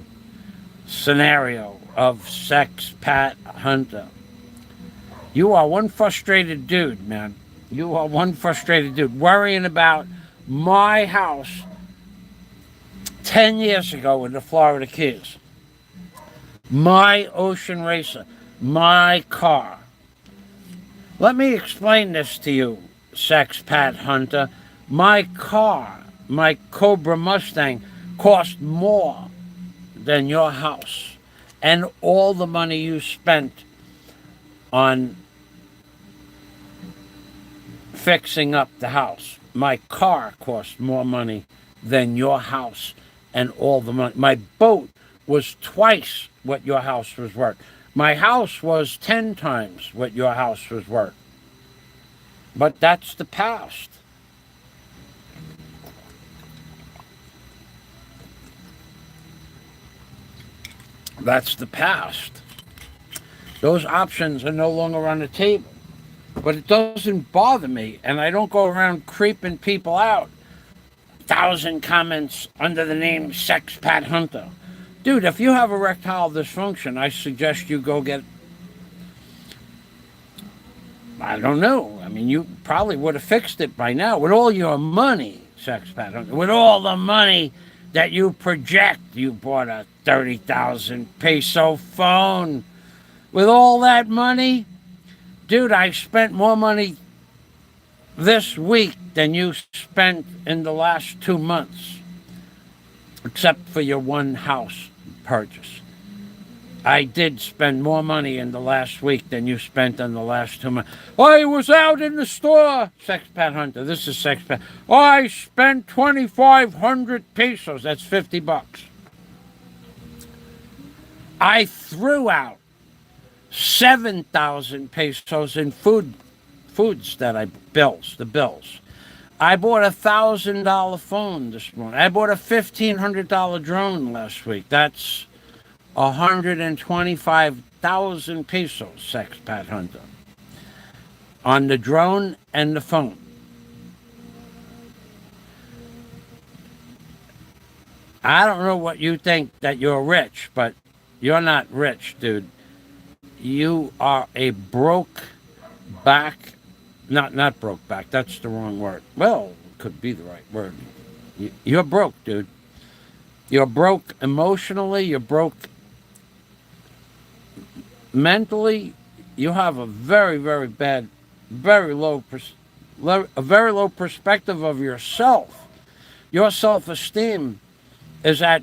scenario of Sex Pat Hunter. You are one frustrated dude, man. You are one frustrated dude worrying about my house 10 years ago in the Florida Keys. My Ocean Racer. My car. Let me explain this to you, Sex Pat Hunter. My car, my Cobra Mustang, cost more than your house. And all the money you spent on fixing up the house. My car cost more money than your house and all the money. My boat was twice what your house was worth. My house was 10 times what your house was worth. But that's the past. That's the past. Those options are no longer on the table. But it doesn't bother me, and I don't go around creeping people out. 1,000 comments under the name Sex Pat Hunter. Dude, if you have erectile dysfunction, I suggest you go get, I don't know. I mean, you probably would have fixed it by now with all your money, Sex Pat Hunter. With all the money that you project. You bought a 30,000 peso phone. With all that money, dude, I spent more money this week than you spent in the last 2 months, except for your one house purchase. I did spend more money in the last week than you spent in the last 2 months. I was out in the store, Sex Pat Hunter. This is Sex Pat. I spent 2,500 pesos. That's $50. I threw out 7,000 pesos in foods that I the bills. I bought $1,000 phone this morning. I bought a $1,500 drone last week. That's 125,000 pesos, Sex Pat Hunter, on the drone and the phone. I don't know what you think that you're rich, but you're not rich, dude. You are a broke back, not broke back, that's the wrong word. Well, it could be the right word. You're broke, dude. You're broke emotionally, you're broke mentally. You have a very, very bad, very low perspective of yourself. Your self-esteem is at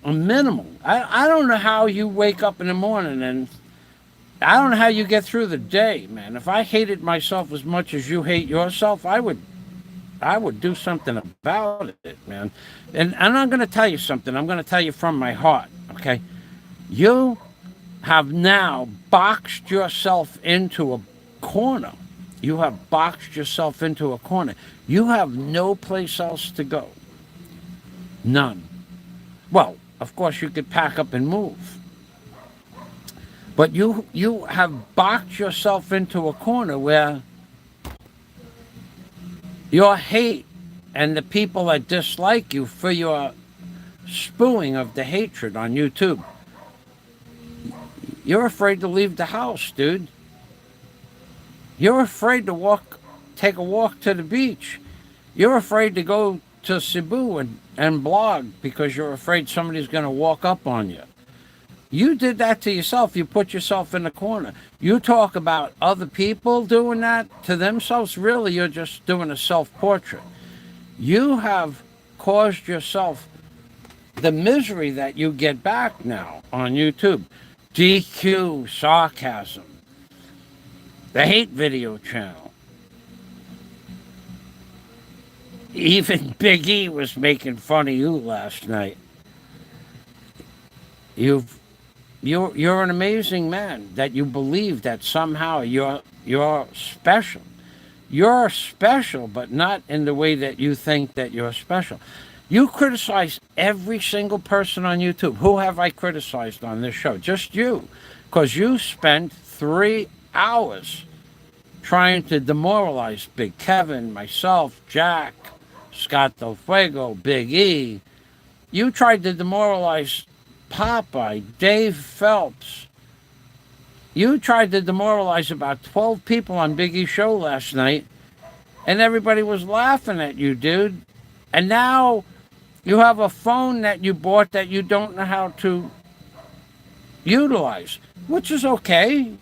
a minimum. I don't know how you wake up in the morning, and I don't know how you get through the day, man. If I hated myself as much as you hate yourself, I would do something about it, man. And I'm going to tell you something. I'm going to tell you from my heart, okay? You have now boxed yourself into a corner. You have boxed yourself into a corner. You have no place else to go. None. Well, of course, you could pack up and move. But you have boxed yourself into a corner where your hate and the people that dislike you for your spewing of the hatred on YouTube, you're afraid to leave the house, dude. You're afraid to take a walk to the beach. You're afraid to go to Cebu and blog because you're afraid somebody's going to walk up on you. You did that to yourself. You put yourself in the corner. You talk about other people doing that to themselves. Really, you're just doing a self-portrait. You have caused yourself the misery that you get back now on YouTube. DQ, sarcasm, the hate video channel. Even Big E was making fun of you last night. You're an amazing man that you believe that somehow you're special. You're special, but not in the way that you think that you're special. You criticize every single person on YouTube. Who have I criticized on this show? Just you. Because you spent 3 hours trying to demoralize Big Kevin, myself, Jack, Scott Del Fuego, Big E. You tried to demoralize Popeye, Dave Phelps. You tried to demoralize about 12 people on Big E's show last night, and everybody was laughing at you, dude. And now you have a phone that you bought that you don't know how to utilize, which is okay.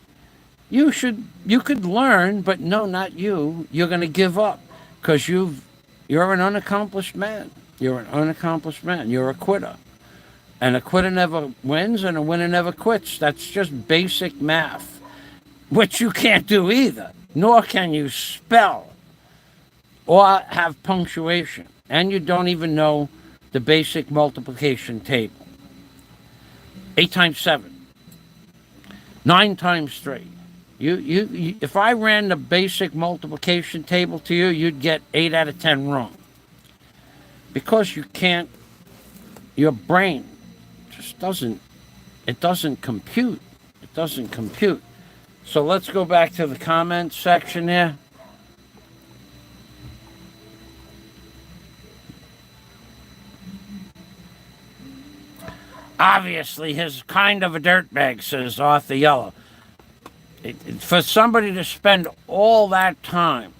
You could learn, but no, not you. You're going to give up because you're an unaccomplished man. You're an unaccomplished man. You're a quitter. And a quitter never wins, and a winner never quits. That's just basic math, which you can't do either, nor can you spell or have punctuation. And you don't even know the basic multiplication table. 8 times 7. 9 times 3. You, if I ran the basic multiplication table to you, you'd get 8 out of 10 wrong. Because you can't, your brain just doesn't compute. It doesn't compute. So let's go back to the comments section here. Obviously, he's kind of a dirtbag, says Arthur Yellow. For somebody to spend all that time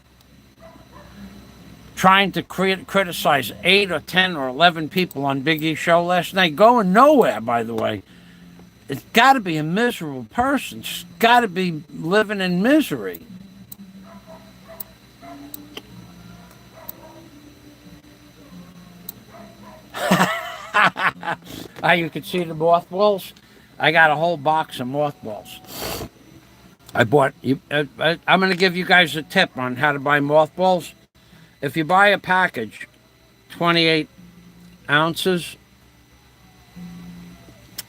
trying to criticize 8 or 10 or 11 people on Big E's show last night, going nowhere, by the way, it's got to be a miserable person. It's got to be living in misery. You can see the mothballs. I got a whole box of mothballs. I bought. I'm going to give you guys a tip on how to buy mothballs. If you buy a package, 28 ounces,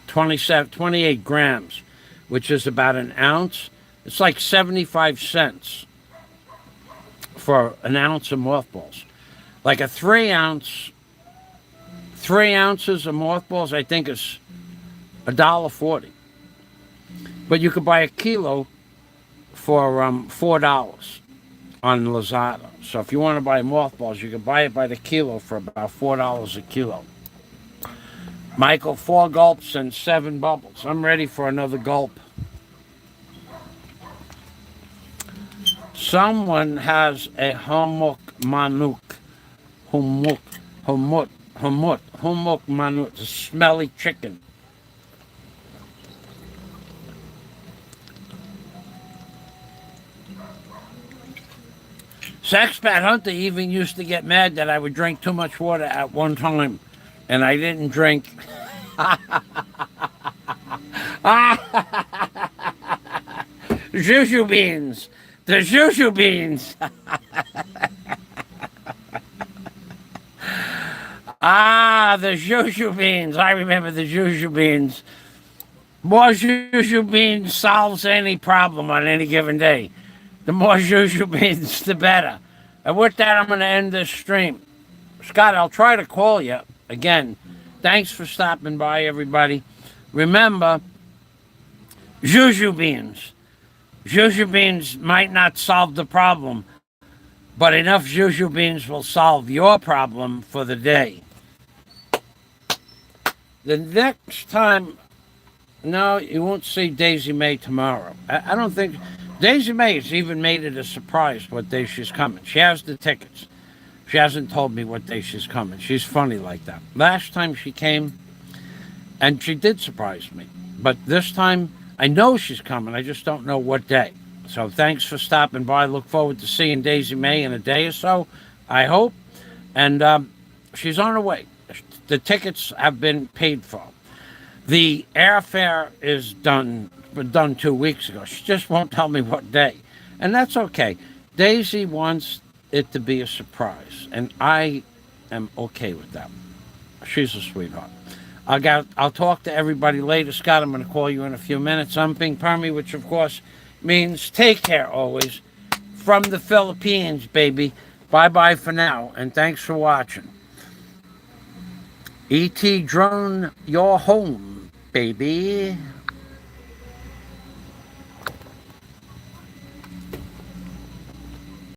28 grams, which is about an ounce, it's like 75 cents for an ounce of mothballs. Like a 3 ounces of mothballs, I think is $1.40. But you could buy a kilo for $4 on Lazada. So if you want to buy mothballs, you can buy it by the kilo for about $4 a kilo. Michael, 4 gulps and 7 bubbles. I'm ready for another gulp. Someone has a hummus manuk. Hummus manuk, a smelly chicken. Sexpat Hunter even used to get mad that I would drink too much water at one time, and I didn't drink. Juju beans. The juju beans. The juju beans. I remember the juju beans. More juju beans solves any problem on any given day. The more juju beans, the better. And with that, I'm going to end this stream. Scott, I'll try to call you again. Thanks for stopping by, everybody. Remember, juju beans. Juju beans might not solve the problem, but enough juju beans will solve your problem for the day. The next time, no, you won't see Daisy May tomorrow. I don't think... Daisy May has even made it a surprise what day she's coming. She has the tickets. She hasn't told me what day she's coming. She's funny like that. Last time she came, and she did surprise me. But this time, I know she's coming. I just don't know what day. So thanks for stopping by. Look forward to seeing Daisy May in a day or so, I hope. And she's on her way. The tickets have been paid for. The airfare is done 2 weeks ago. She just won't tell me what day. And that's okay. Daisy wants it to be a surprise. And I am okay with that. She's a sweetheart. I'll talk to everybody later. Scott, I'm going to call you in a few minutes. I'm Ping Permy, which of course means take care always. From the Philippines, baby. Bye-bye for now, and thanks for watching. ET drone, your home, baby.